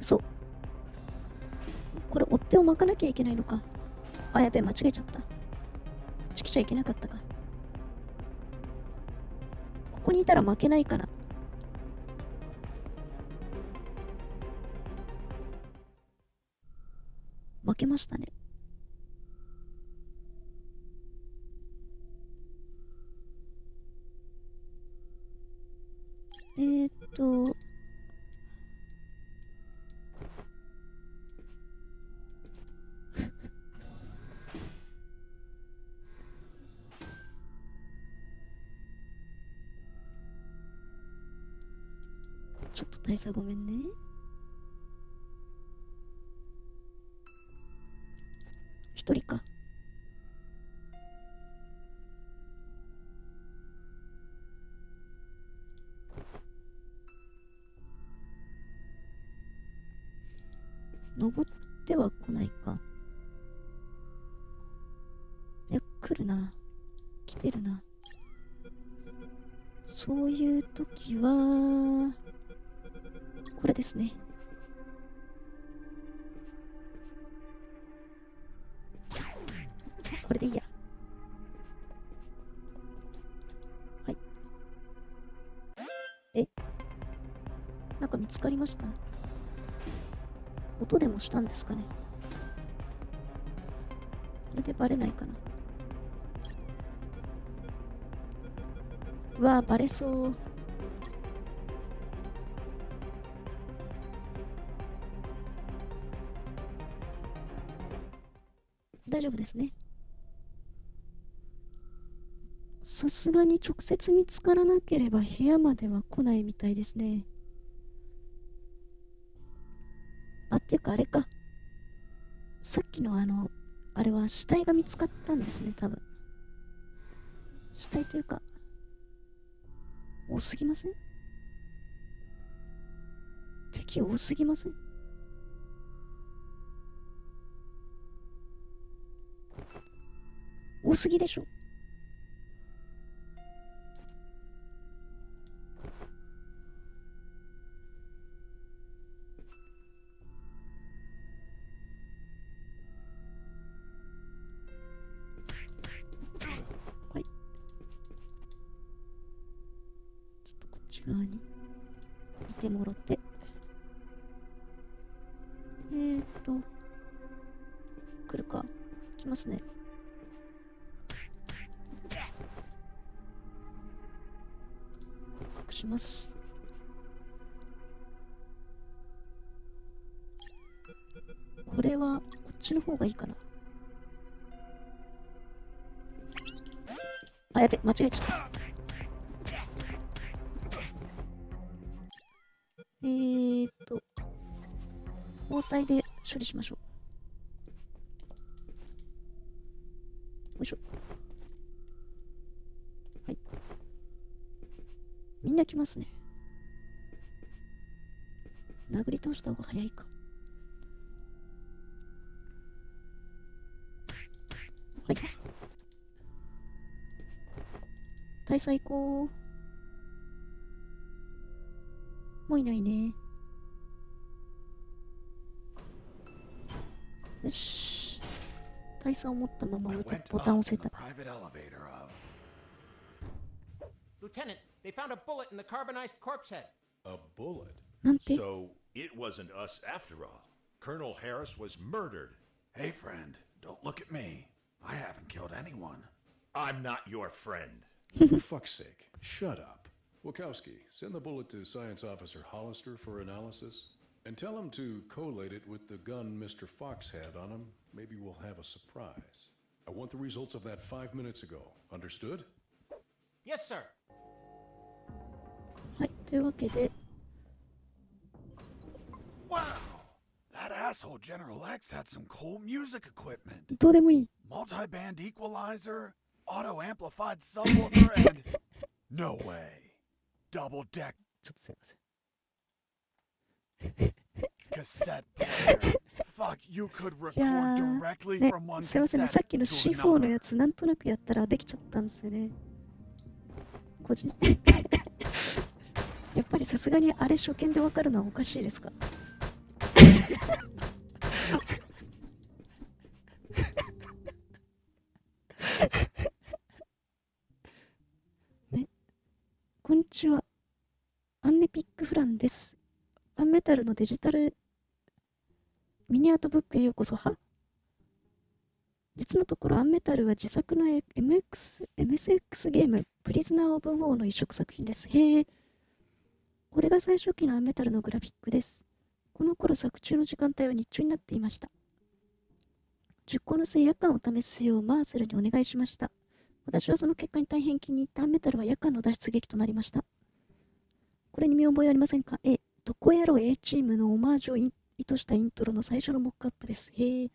そう。これ追っ手を巻かなきゃいけないのか。あ、やべえ、間違えちゃった。こっち来ちゃいけなかったか。ここにいたら負けないかな。負けましたね。えーっと、ちょっと大佐ごめんね。一人か。登っては来ないか。いや、来るな。来てるな。そういう時は、これですね。これでいいや。はい。え、なんか見つかりました？音でもしたんですかね。これでバレないかな。うわぁ、バレそう。大丈夫ですね。さすがに直接見つからなければ部屋までは来ないみたいですね。あ、っていうかあれか。さっきのあれは死体が見つかったんですね、多分。死体というか、多すぎません？敵多すぎません？多すぎでしょ。はい。ちょっとこっち側にいてもろて。来るか。来ますね。隠します。これはこっちの方がいいかな。あ、やべ、間違えちゃった。包帯で処理しましょう。いしょ。はい。みんな来ますね。殴り倒した方が早いか。はい。大佐行こう。もういないね。よし。大佐を持ったまま I ボ went タンを up 押せ in the た。 private elevator of. Lieutenant, they found a bullet in the carbonized corpse head. A bullet? なんて So, it wasn't us after all. Colonel Harris was murdered. Hey, friend, don't look at me. I haven't killed anyone. I'm not your friend. For fuck's sake, shut up. Wachowski, send the bullet to Science Officer Hollister for analysis. And tell him to collate it with the gun Mr. Fox had on him. Maybe we'll have a surprise. I want the results of that 5 minutes ago. Understood? Yes, sir. はい。というわけで、 Wow! That asshole General X had some cool music equipment. どうでもいい。 Multi-band equalizer, auto-amplified subwoofer, and... No way. Double-deck ちょっとすいません。 cassette player. Fuck, you could いや record ー、 directly ね、 from one すいませんね。 cassette さっきの to C4 の another. やつ、なんとなくやったらできちゃったんですよね。個人やっぱりさすがにあれ初見でわかるのはおかしいですか？ね、こんにちは。アンネピックフランです。アンメタルのデジタルミニアートブックへようこそは。実のところアンメタルは自作の MSX ゲームプリズナー・オブ・ウォーの一色作品です。へえ。これが最初期のアンメタルのグラフィックです。この頃作中の時間帯は日中になっていました。10個の末夜間を試すようマーセルにお願いしました。私はその結果に大変気に入ったアンメタルは夜間の脱出劇となりました。これに見覚えありませんか？どこやろう A チームのオマージュを意図したイントロの最初のモックアップです。へえ。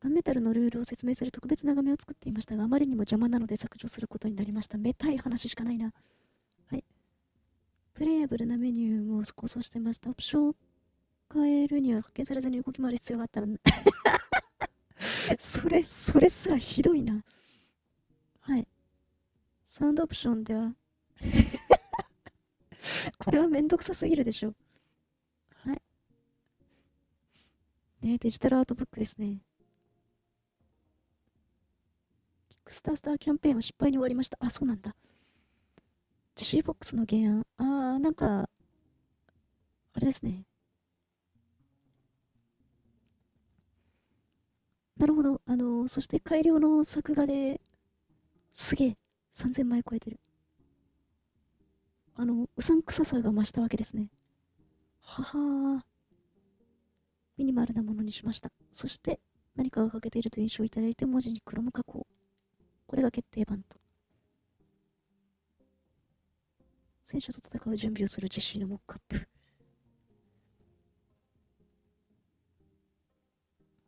アンメタルのルールを説明する特別な画面を作っていましたが、あまりにも邪魔なので削除することになりました。めたい話しかないな。はい。プレイヤブルなメニューも構想していました。オプションを変えるには発見されずに動き回る必要があったらそれすらひどいな。はい。サウンドオプションではこれはめんどくさすぎるでしょ。はい。ね、デジタルアートブックですね。キックスターキャンペーンは失敗に終わりました。あ、そうなんだ。ジェシーボックスの原案。なんか、あれですね。なるほど。そして改良の作画ですげえ。3000枚超えてる。うさんくささが増したわけですね。ははー。ミニマルなものにしました。そして、何かが欠けているという印象をいただいて、文字にクロム加工。これが決定版と。戦車と戦う準備をする実施のモックアップ。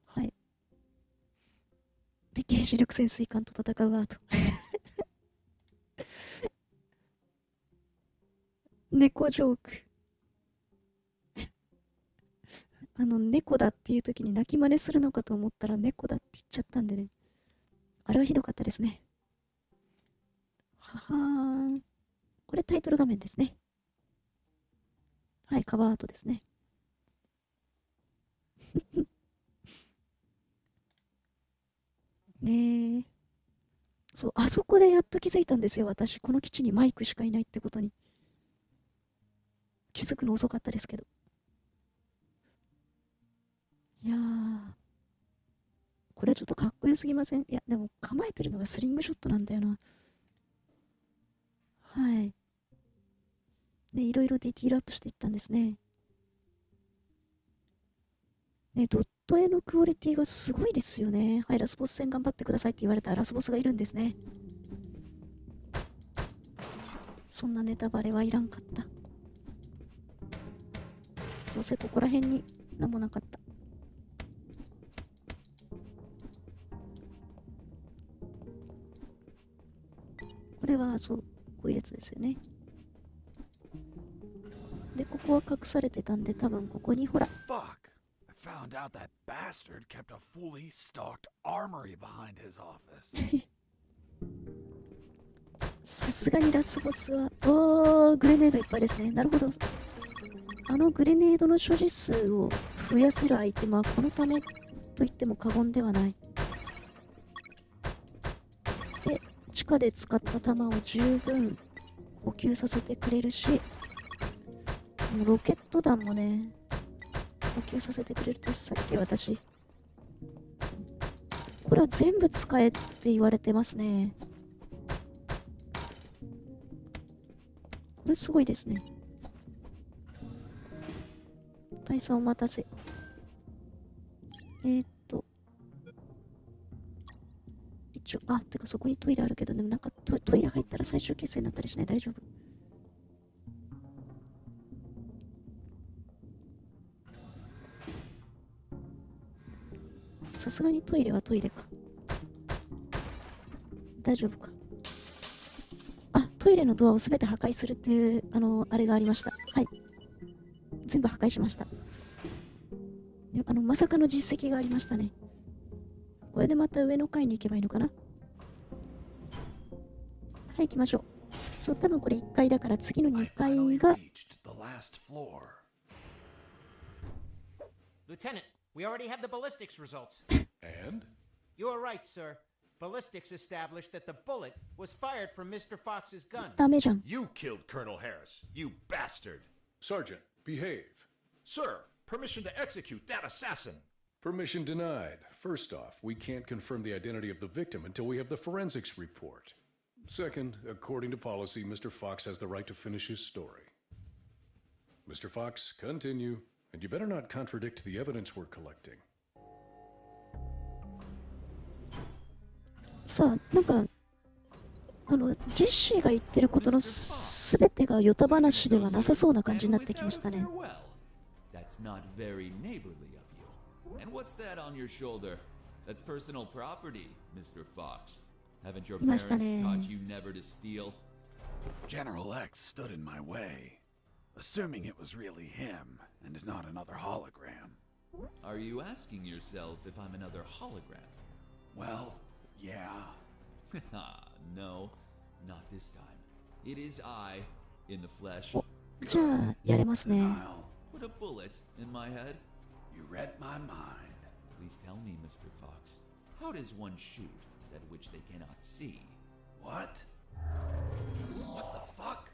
はい。で、原子力潜水艦と戦うアート。猫ジョーク。猫だっていう時に泣き真似するのかと思ったら猫だって言っちゃったんでね。あれはひどかったですね。ははーん。これタイトル画面ですね。はい、カバーアートですね。ねえ。そう、あそこでやっと気づいたんですよ、私。この基地にマイクしかいないってことに。気づくの遅かったですけど。いやー。これはちょっとかっこよすぎません？いや、でも構えてるのがスリングショットなんだよな。はい。ね、いろいろディティールアップしていったんですね。ね、ドット絵のクオリティがすごいですよね。はい、ラスボス戦頑張ってくださいって言われたらラスボスがいるんですね。そんなネタバレはいらんかった。どうせここら辺に何もなかった。あ、そう、こういうやつですよね。で、ここは隠されてたんで、多分ここにほら。Fuck! I found out that bastard kept a fully stocked armory behind his office. さすがにラスボスは、グレネードいっぱいですね。なるほど。あのグレネードの所持数を増やせるアイテムはこのためと言っても過言ではない。で、地下で使った弾を十分補給させてくれるし、ロケット弾もね、補給させてくれるってさっき私。これは全部使えって言われてますね。これすごいですね。大佐お待たせ。一応、てかそこにトイレあるけど、でもなんかトイレ入ったら最終決戦になったりしない？大丈夫？さすがにトイレはトイレか。大丈夫か。トイレのドアをすべて破壊するっていう、あれがありました。はい。全部破壊しました。まさかの実績がありましたね。これでまた上の階に行けばいいのかな？はい、行きましょう。そう、多分これ1階だから次の2階が。Lieutenant, we already have the ballistics results. And? You are right, sir. Ballistics established that the bullet was fired from Mr. Fox's gun. ダメじゃん。 You killed Colonel Harris, you bastard. Sergeant, behave. Sir, permission to execute that assassin. Permission denied. First off, we can't confirm the identity of the victim until we have the forensics report. Second, according to policy, Mr. Fox has the right to finish his story. Mr. Fox, continue. And you better not contradict the evidence we're collecting. さあ、なんか、ジェシーが言ってることのすべてがヨタ話ではなさそうな感じになってきましたね。That's not very neighborly of you. And what's that on your shoulder? That's personal property, Mr. Fox. Haven't your parents taught you never to steal? General X stood in my way, assuming it was really him and not another hologram. Are you asking yourself if I'm another hologram? Well, yeah. No, not this time. It is I, in the flesh. じゃあ、やれますね。Put a bullet in my head? You read my mind. Please tell me, Mr. Fox, how does one shoot that which they cannot see? What? What the fuck?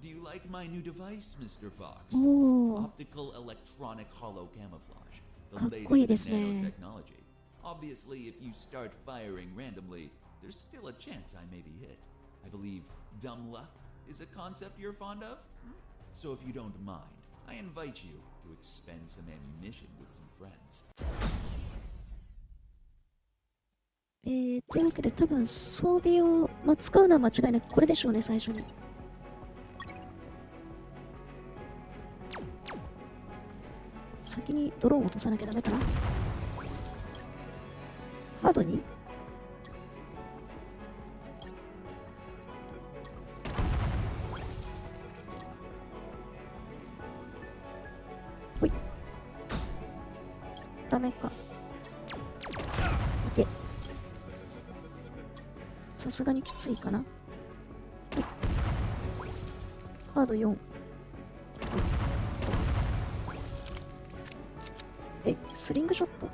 Do you like my new device, Mr. Fox? Optical electronic hollow camouflage. The latest in nanotechnology. Obviously, if you start firing randomly, there's still a chance I may be hit. I believe dumb luck is a concept you're fond of? So if you don't mind, I invite you to expend some ammunition with some friends. というわけで多分装備を、使うのは間違いなくこれでしょうね、最初に。先にドローンを落とさなきゃダメかな。カードにほい。ダメか。いけ。さすがにきついかな。カード4。スリングショット。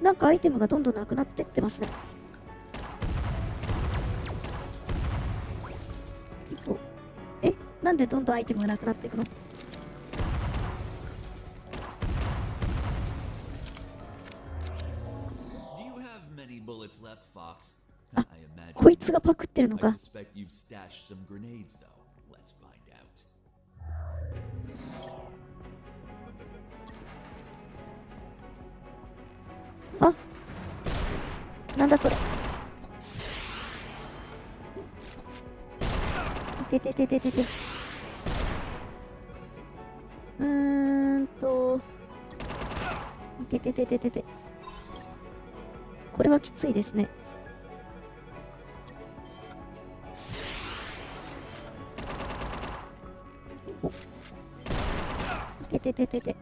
なんかアイテムがどんどんなくなってってますね。なんでどんどんアイテムがなくなっていくの？ Do you have many bullets left, Fox? I imagine こいつがパクってるの I か。 suspect you've stashed some grenades, though. Let's find out. あ、なんだそれ。いてててててて。いてててててて。これはきついですね。いてててて。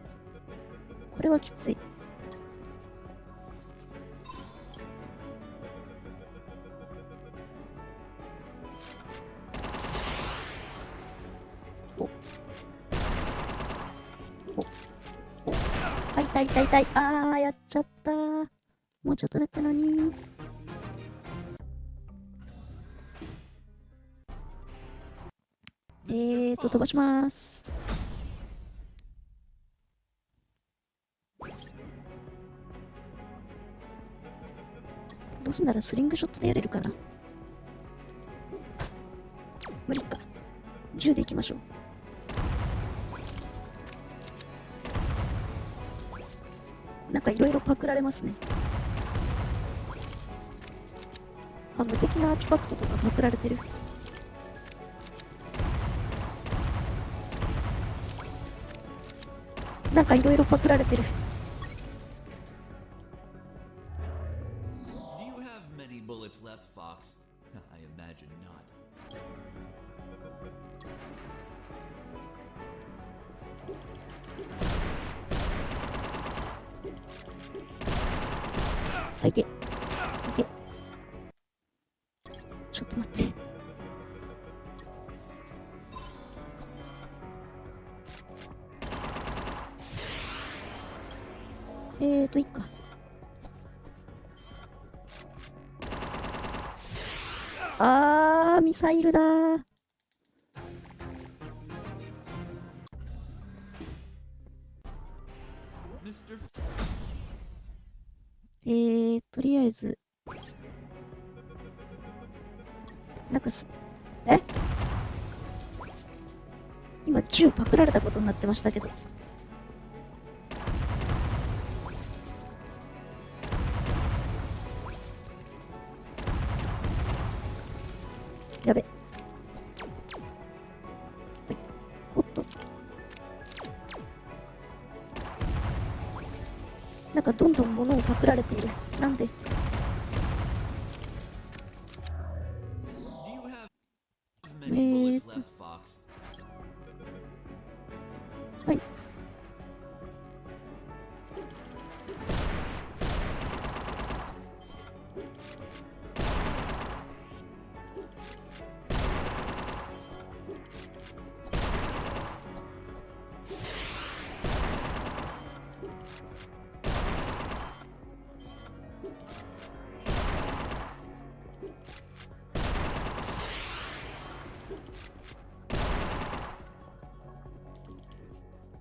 これはきつい。あ、痛い痛い痛い。あー、やっちゃったー。もうちょっとだったのに。飛ばします。どうせならスリングショットでやれるかな。無理か。銃でいきましょう。なんかいろいろパクられますね。あ、無敵なアーティファクトとかパクられてる。なんかいろいろパクられてる。Do you have many bullets left, Fox? I imagine not. あ、いけ。いけ。ちょっと待って。いっか。ミサイルだー。とりあえず、なんか今銃パクられたことになってましたけど。やべ。はい。おっと。なんかどんどん物をパクられている。なんで？はい。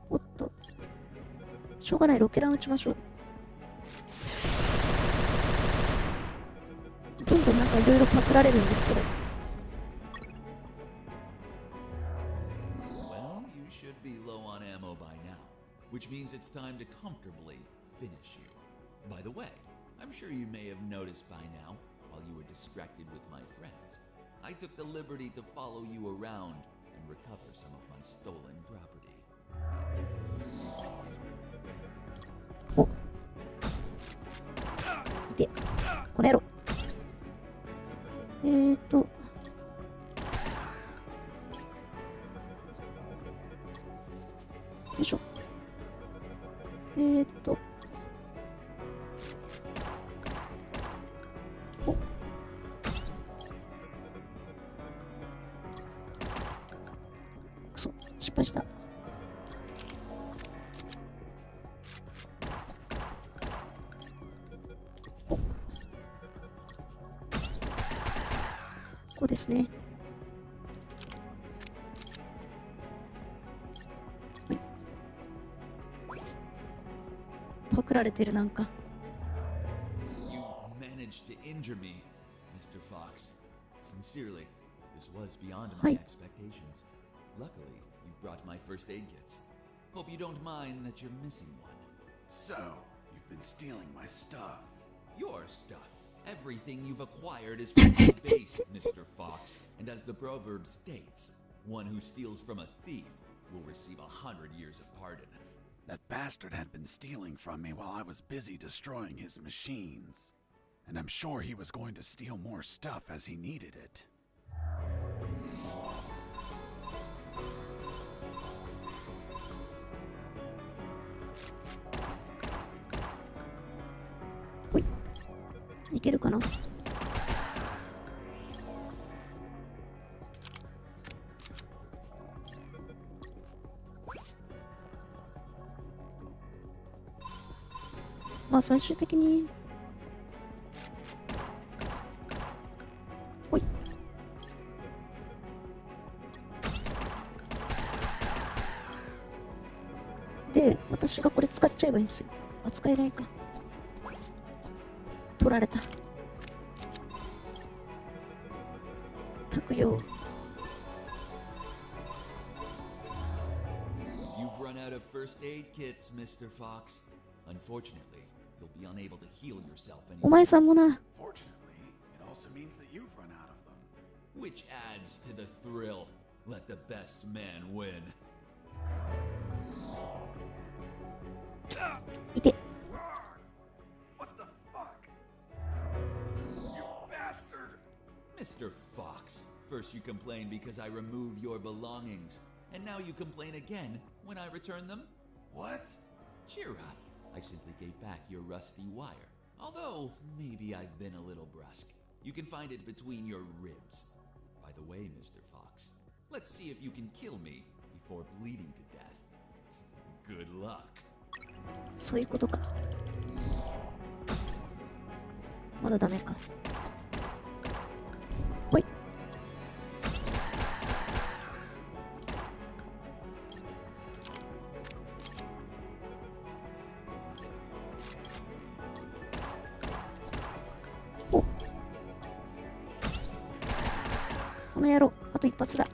おっと。しょうがない、ロケラン撃ちましょう。どんどんなんかいろいろパクられるんですけど。Well, you should be low on ammo by now, which means it's time to comfortably finish you. By the way, I'm sure you may have noticed by now, while you were distracted with my friends, I took the liberty to follow you around and recover some of my stolen property. お。いて。この野郎。よいしょ。お。くそ、失敗した。お。ここですね。はい。パクられてるなんか。You managed to injure me, Mr. Fox. Sincerely, this was beyond my expectations. Luckily, you've brought my first aid kits. Hope you don't mind that you're missing one. So, you've been stealing my stuff. Your stuff. Everything you've acquired is from my base, Mr. Fox. And as the proverb states, one who steals from a thief will receive 100 years of pardon. That bastard had been stealing from me while I was busy destroying his machines. And I'm sure he was going to steal more stuff as he needed it. いけるかな。まあ最終的にほい。で、私がこれ使っちゃえばいいんですよ。あ、使えないか。取られた。託用。You've run out of first aid kits, Mr. Fox. Unfortunately, you'll be unable to heal yourself お anymore. 前さんもな。 Fortunately, it also means that you've run out of them. Which adds to the thrill. Let the best man win. いて。 What the fuck? You bastard! Mr. Fox, first you complain because I remove your belongings, and now you complain again when I return them? What? Cheer up. I simply gave back your rusty wire. Although, maybe I've been a little brusque. You can find it between your ribs. By the way, Mr. Fox, let's see if you can kill me before bleeding to death. Good luck. そういうことか。まだダメか。ほい。お。この野郎、あと一発だ。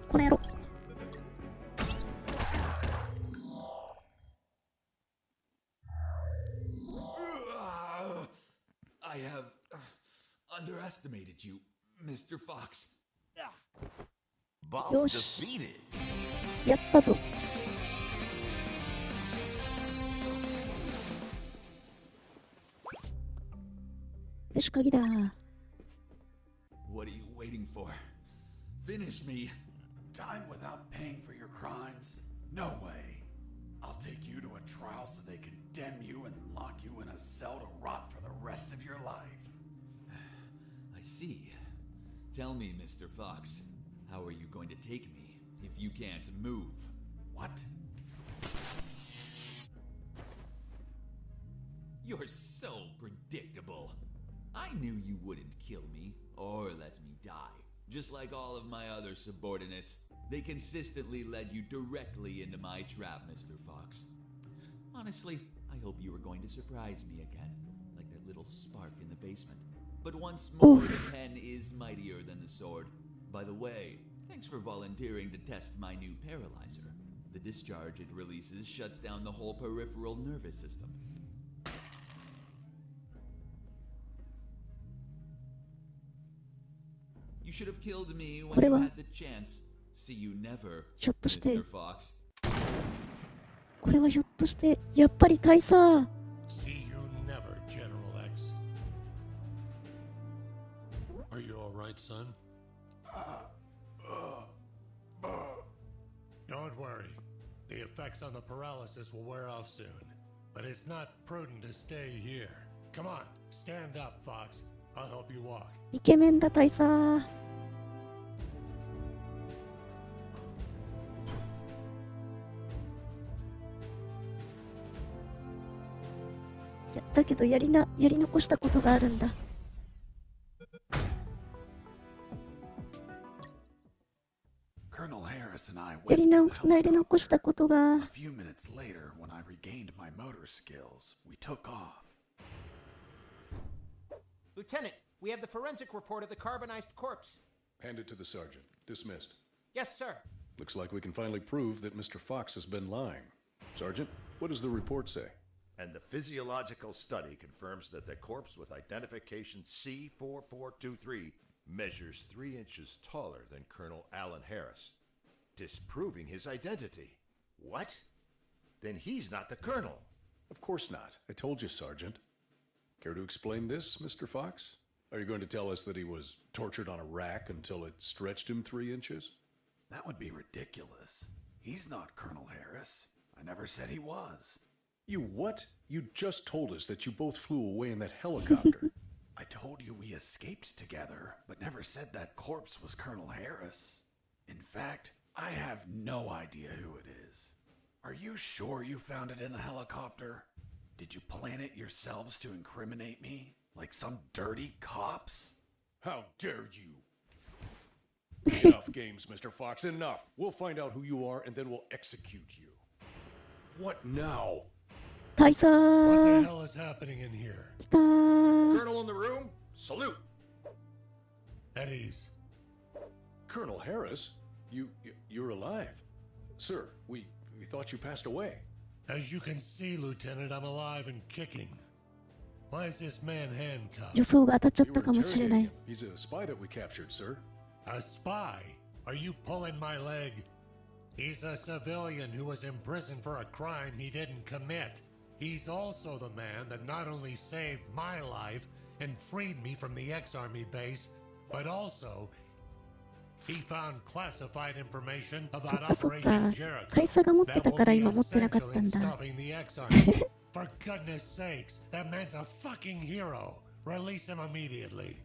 この野郎。I have underestimated you, Mr. Fox. Boss Yosh. defeated. やったぞ。よし、鍵だ。 What are you waiting for? Finish me. Time without paying for your crimes? No way. I'll take you to a trial so they condemn you and lock you in a cell to rot for the rest of your life. I see. Tell me, Mr. Fox, how are you going to take me if you can't move? What? You're so predictable. I knew you wouldn't kill me or let me die. Just like all of my other subordinates, they consistently led you directly into my trap, Mr. Fox. Honestly, I hope you were going to surprise me again, like that little spark in the basement. But once more, the pen is mightier than the sword. By the way, thanks for volunteering to test my new paralyzer. The discharge it releases shuts down the whole peripheral nervous system. You should have killed me when you had the chance. See you never, ひょっとして Mr. Fox. これはひょっとしてやっぱり大佐。 See you never, General X. Are you all right, son? Don't worry. The effects on the paralysis will wear off soon. But it's not prudent to stay here. Come on, stand up, Fox. I'll help you walk. イケメンだ大佐。いやだけどやり残したことがあるんだ。 Colonel Harris and I やり went to the 残したことが。 A few minutes later, when I regained my motor skills, we took off. Lieutenant, we have the forensic report of the carbonized corpse. Hand it to the sergeant. Dismissed. Yes, sir. Looks like we can finally prove that Mr. Fox has been lying. Sergeant, what does the report say? And the physiological study confirms that the corpse with identification C4423 measures 3 inches taller than Colonel Alan Harris, disproving his identity. What? Then he's not the colonel. Of course not. I told you, Sergeant. Care to explain this, Mr. Fox? Are you going to tell us that he was tortured on a rack until it stretched him 3 inches? That would be ridiculous. He's not Colonel Harris. I never said he was. You what? You just told us that you both flew away in that helicopter. I told you we escaped together, but never said that corpse was Colonel Harris. In fact, I have no idea who it is. Are you sure you found it in the helicopter? Did you plan it yourselves to incriminate me? Like some dirty cops? How dare you? Enough games, Mr. Fox, enough. We'll find out who you are and then we'll execute you. What now? 大佐 What the ー hell is happening in here? 来たー Colonel in the room? Salute. Eddie's. Colonel Harris? You're alive. Sir, we thought you passed away. As you can see, Lieutenant, I'm alive and kicking. Why is this man handcuffed? 予想が当たっちゃっ You た were かもしれな interrogating い him. He's a spy that we captured, sir. A spy? Are you pulling my leg? He's a civilian who was imprisoned for a crime he didn't commit. He's also the man that not only saved my life and freed me from the ex-army base, but also he found classified information そっ about かそっ Operation か Jericho 大佐が持って that た will から be 今持ってなかっ essential たん in だ stopping the ex-army. For goodness sakes, that man's a fucking hero. Release him immediately.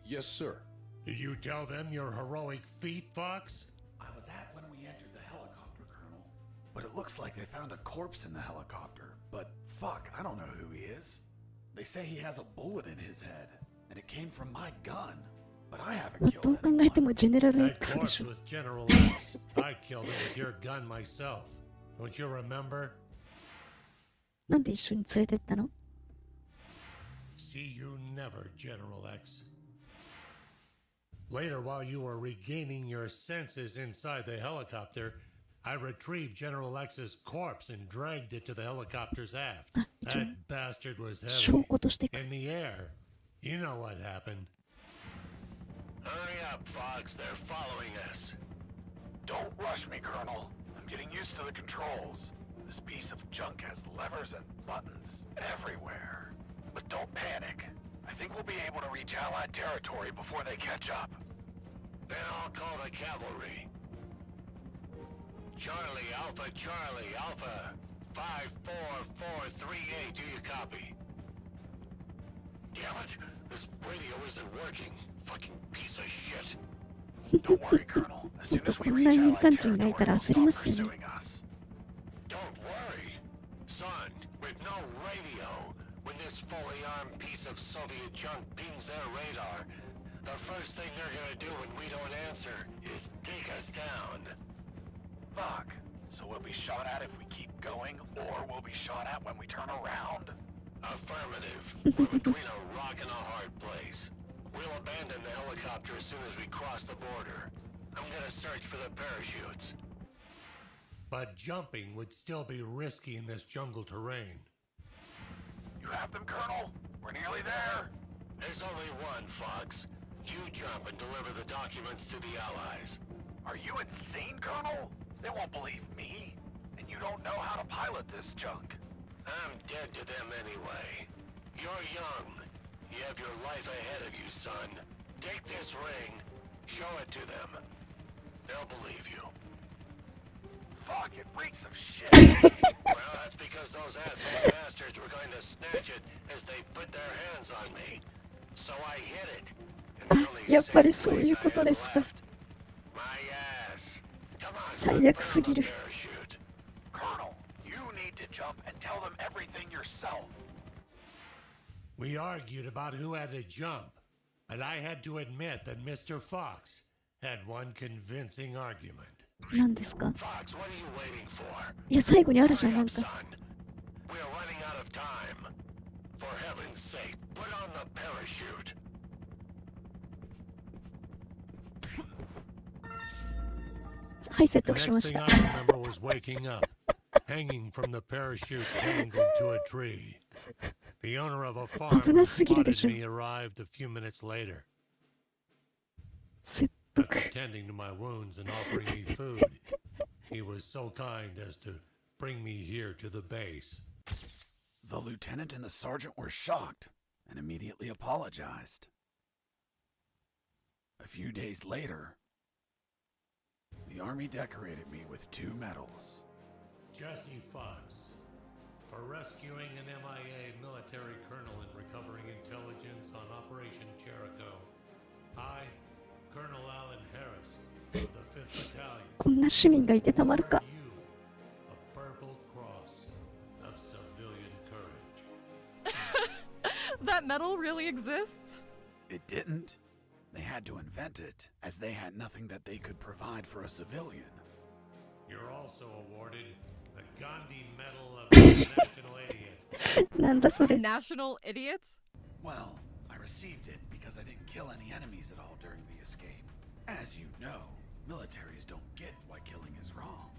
Yes, sir. Did you tell them your heroic feat, Fox? I was at when we entered the helicopter, Colonel. But it looks like they found a corpse in the helicopter. But fuck, I don't know who he is. They say he has a bullet in his head, and it came from my gun. But I ま haven't あ killed どう考えて anyone. もジェネラル That X でし corpse ょ was General X. I killed him with your gun myself. Don't you remember? なんで一緒に連れてったの See you never, General X. Later, while you were regaining your senses inside the helicopter, I retrieved General X's corpse and dragged it to the helicopter's aft. That bastard was 証 heavy. 拠として In the air. You know what happened. Hurry up, Fox. They're following us. Don't rush me, Colonel. I'm getting used to the controls. This piece of junk has levers and buttons everywhere. But don't panic. I think we'll be able to reach Allied territory before they catch up. Then I'll call the cavalry. Charlie, Alpha. 54438, do you copy? Damn it, this radio isn't working. Fucking piece of shit. Don't worry, Colonel. As soon as we こんな reach 民 Allied 間人がいた territory, ら they'll 焦り stop ますよね pursuing us. Don't worry. Son, with no radio, when this fully armed piece of Soviet junk pings their radar, the first thing they're gonna do when we don't answer is take us down. Fuck. So we'll be shot at if we keep going, or we'll be shot at when we turn around? Affirmative. We're between a rock and a hard place. We'll abandon the helicopter as soon as we cross the border. I'm gonna search for the parachutes. But jumping would still be risky in this jungle terrain. You have them, Colonel? We're nearly there. There's only one, Fox. You jump and deliver the documents to the Allies. Are you insane, Colonel? They won't believe me. And you don't know how to pilot this junk. I'm dead to them anyway. You're young. You have your life ahead of you, son. Take this ring, show it to them. They'll believe you. Fuck, it reeks of shit. Well, that's because those asshole bastards were going to snatch it as they put their hands on me. So I hid it. And the only やっぱり safe そういう place こと I で had すか left. My ass. Come on, 最悪すぎる parachute. Colonel, you need to jump and tell them everything yourself. We argued about who had to jump, and I had to admit that Mr. Fox had one convincing argument. 何ですか Fox, what are you waiting for? いや最後にあるじゃん Hurry なん up, か son. We're running out of time. For heaven's sake, put on the parachute. はい説 The 得しま next し thing た I remember was waking up, hanging from the parachute tangled to a tree. The owner of a farm who 危なすぎるで spotted しょ me arrived a few minutes later. 説 After 得 tending to my wounds and offering me food, he was so kind as to bring me here to the base. The lieutenant and the sergeant were shocked and immediately apologized. A few days later, the army decorated me with 2 medals. Jesse Fox, for rescuing an MIA military colonel and recovering intelligence on Operation Jericho. I, Colonel Alan Harris, of the 5th Battalion, こんな市民がいてたまるか。 award you a Purple Cross of Civilian Courage. That medal really exists? It didn't. They had to invent it, as they had nothing that they could provide for a civilian. You're also awarded the Gandhi Medal of the National Idiot. なんだそれ。 National idiot? Well, I received it because I didn't kill any enemies at all during the escape. As you know, militaries don't get why killing is wrong.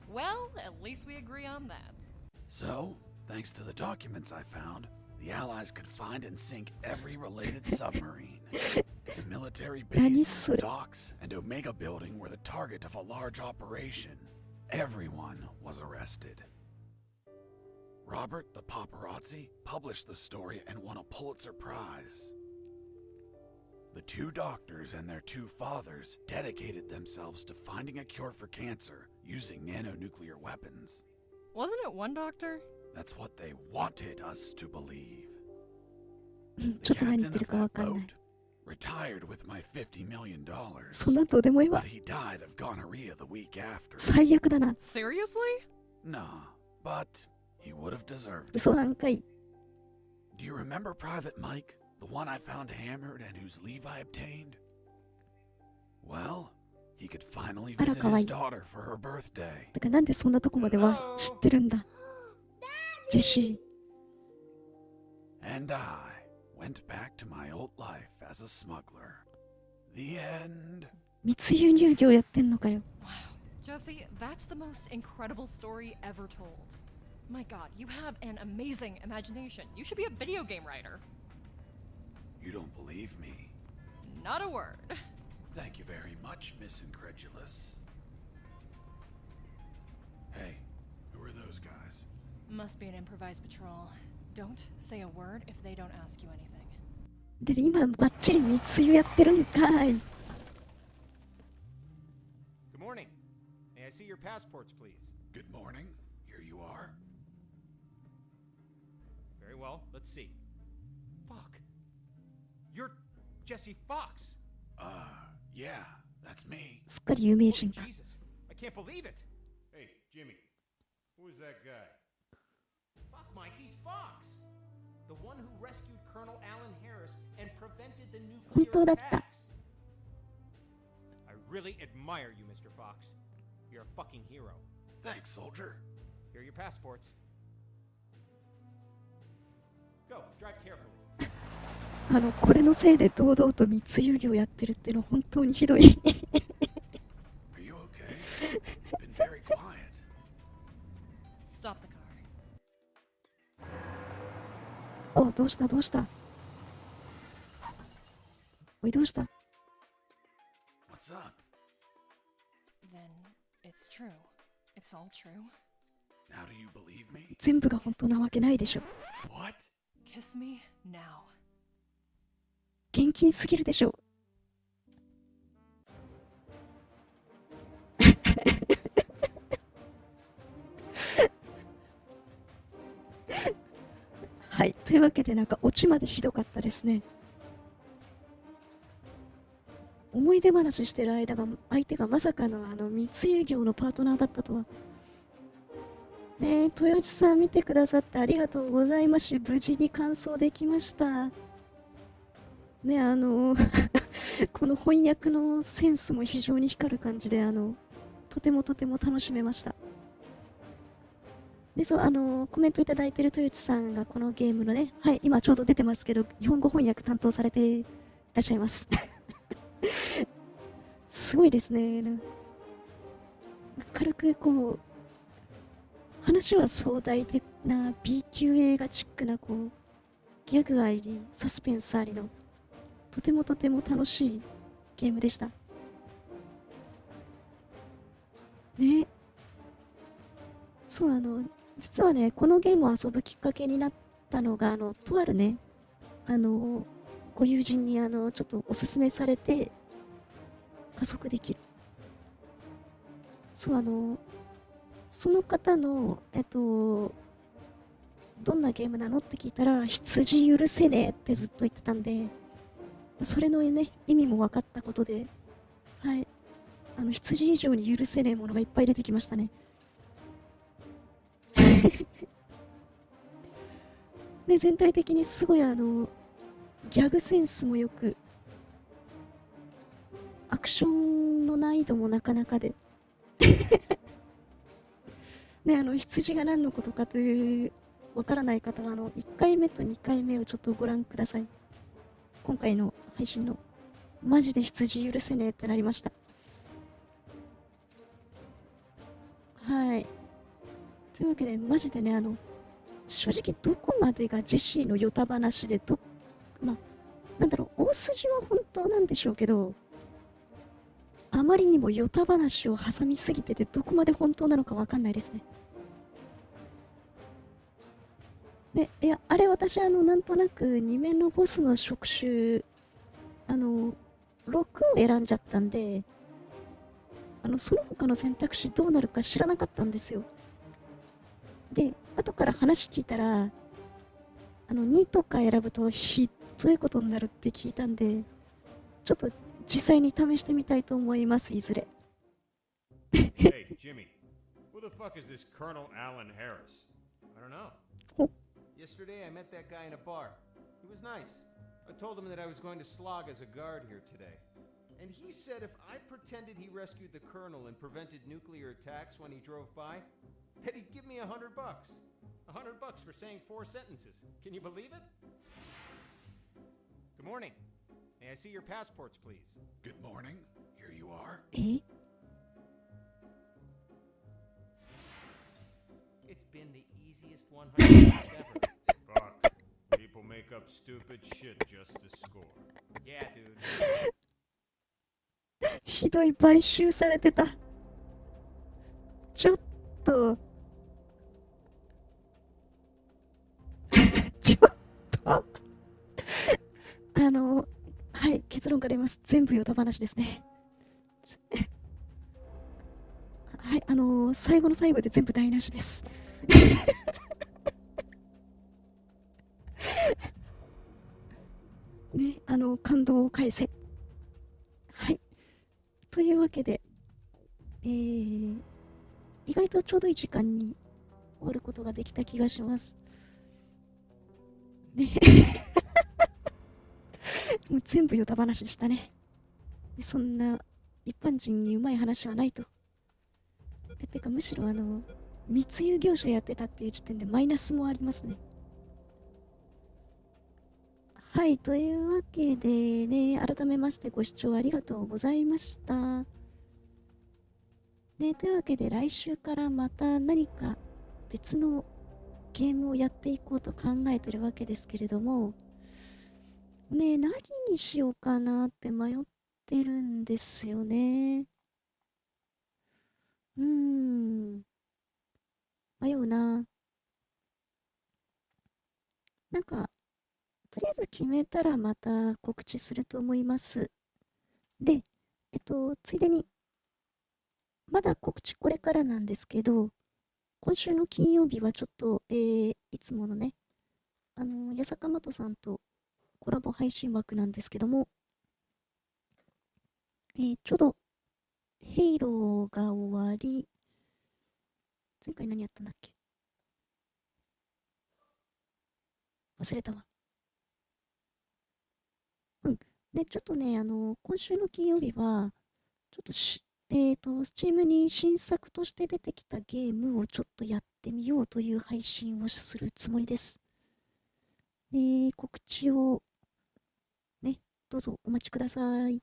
Well, at least we agree on that. So, thanks to the documents I found, the Allies could find and sink every related submarine. The military base, docks, and Omega building were the target of a large operation. Everyone was arrested. Robert the paparazzi published the story and won a Pulitzer Prize. The 2 doctors and their 2 fathers dedicated themselves to finding a cure for cancer using nanonuclear weapons. Wasn't it one doctor? That's what they wanted us to believe. ちょ The っと何言っ captain てる of かわ that かんない boat。retired with my $50 million. そんなんどうでもいいわ But。he died of gonorrhea the week after. 最悪だな。 Seriously? Nah, but he would have deserved it. 嘘なんかい。 Do you remember Private Mike, the one I found hammered and whose leave I obtained? Well, he could finally あら visit かわい his い。 daughter for her birthday. だからなんでそんなとこまでは知ってるんだ。ジェシ And I went back to my old life as a smuggler. The end. ー、密輸入業やってんのかよ。 Wow. Jesse, that's the most incredible story ever told. My god, you have an amazing imagination. You should be a video game writer. You don't believe me? Not a word. Thank you very much, Miss Incredulous. Hey, who are those guys? Must be an improvised patrol. Don't say a word if they don't ask you anything. で、今バッチリ密輸やってるんかい。 Good morning. May I see your passports, please? Good morning. Here you are. Very well. Let's see. Fuck. You're Jesse Fox. Yeah, that's me. すっかり有名 Holy 人だ。 Jesus. I can't believe it. Hey, Jimmy. Who is that guy? Fuck, Mike. He's Fox. The one who rescued Colonel Alan Harris and prevented the 本 nuclear 当だった。 attacks. I really admire you, Mr. Fox. You're a fucking hero. Thanks, soldier. Here are your passports. Go, drive carefully. これのせいで堂々と密輸業やってるっての本当にひどい。 Are you okay? You've been very quiet. Stop the car. お、どうしたどうしたおい、どうした What's up? Then it's true. It's all true. Now do you believe me? 全部が本当なわけないでしょ。 What? Kiss me now. 現金すぎるでしょ。はい、というわけでなんかオチまでひどかったですね。思い出話してる間が相手がまさかの密輸業のパートナーだったとは。ねえ、豊内さん見てくださってありがとうございます。無事に完走できました。ね、この翻訳のセンスも非常に光る感じで、とても楽しめました。で、そう、コメントいただいている豊内さんがこのゲームのね、はい、今ちょうど出てますけど、日本語翻訳担当されていらっしゃいます。すごいですね。軽くこう、話は壮大でな B 級映画チックなこう、ギャグあり、サスペンスありの、とても楽しいゲームでした。ね。そう、実はね、このゲームを遊ぶきっかけになったのが、とあるね、ご友人にちょっとおすすめされて、加速できる。そう、その方の、どんなゲームなのって聞いたら、羊許せねえってずっと言ってたんで、それのね、意味も分かったことで、はい。羊以上に許せねえものがいっぱい出てきましたね。で、全体的にすごいギャグセンスもよく、アクションの難易度もなかなかで。ね、羊が何のことかというわからない方は1回目と2回目をちょっとご覧ください。今回の配信のマジで羊許せねえってなりました。はい。というわけでマジでね、正直どこまでがジェシーのヨタ話でまあなんだろう、大筋は本当なんでしょうけど、あまりにもヨタ話を挟みすぎてて、どこまで本当なのかわかんないですね。で、いや、あれ私なんとなく2面のボスの触手、6を選んじゃったんで、その他の選択肢どうなるか知らなかったんですよ。で、後から話聞いたら、2とか選ぶとひどいことになるって聞いたんで、ちょっと実際に試してみたいと思います、いずれ。Hey, Jimmy. Who the fuck is this Colonel Alan Harris? I don't know. Yesterday I met that guy in a bar. He was nice. I told him that I was going to slog as a guard here today. And he said if I pretended he rescued the Colonel and prevented nuclear attacks when he drove by, that he'd give me $100. $100 for saying 4 sentences. Can you believe it? Good morning. May I see your passports, please? Good morning. Here you are. Eh? It's been the easiest $100 ever. Fuck. People make up stupid shit just to score. Yeah, dude. ひどい買収されてた。ちょっと。ちょっと。はい、結論から言います。全部ヨタ話ですね。はい、最後の最後で全部台無しです。ね、感動を返せ。はい。というわけで、意外とちょうどいい時間に終わることができた気がします。ね。もう全部ヨタ話でしたね。そんな一般人にうまい話はないと。てかむしろ密輸業者やってたっていう時点でマイナスもありますね。はい、というわけでね、改めましてご視聴ありがとうございました。ね、というわけで来週からまた何か別のゲームをやっていこうと考えてるわけですけれども、ね、何にしようかなって迷ってるんですよね。迷うな。なんか、とりあえず決めたらまた告知すると思います。で、ついでに、まだ告知これからなんですけど、今週の金曜日はちょっと、いつものね、八坂マトさんとコラボ配信枠なんですけども、ちょうど、ヘイローが終わり、前回何やったんだっけ？忘れたわ。で、ちょっとね、今週の金曜日は、ちょっとスチームに新作として出てきたゲームをちょっとやってみようという配信をするつもりです。告知を、ね、どうぞお待ちください。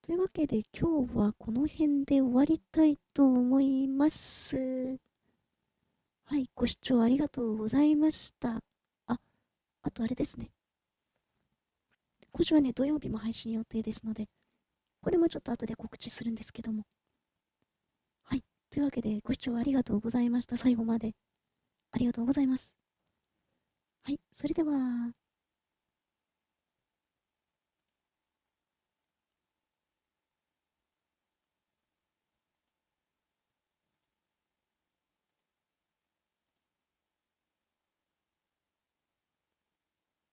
というわけで、今日はこの辺で終わりたいと思います。はい、ご視聴ありがとうございました。あとあれですね。今週はね、土曜日も配信予定ですので、これもちょっと後で告知するんですけども。はい。というわけで、ご視聴ありがとうございました。最後まで。ありがとうございます。はい。それでは。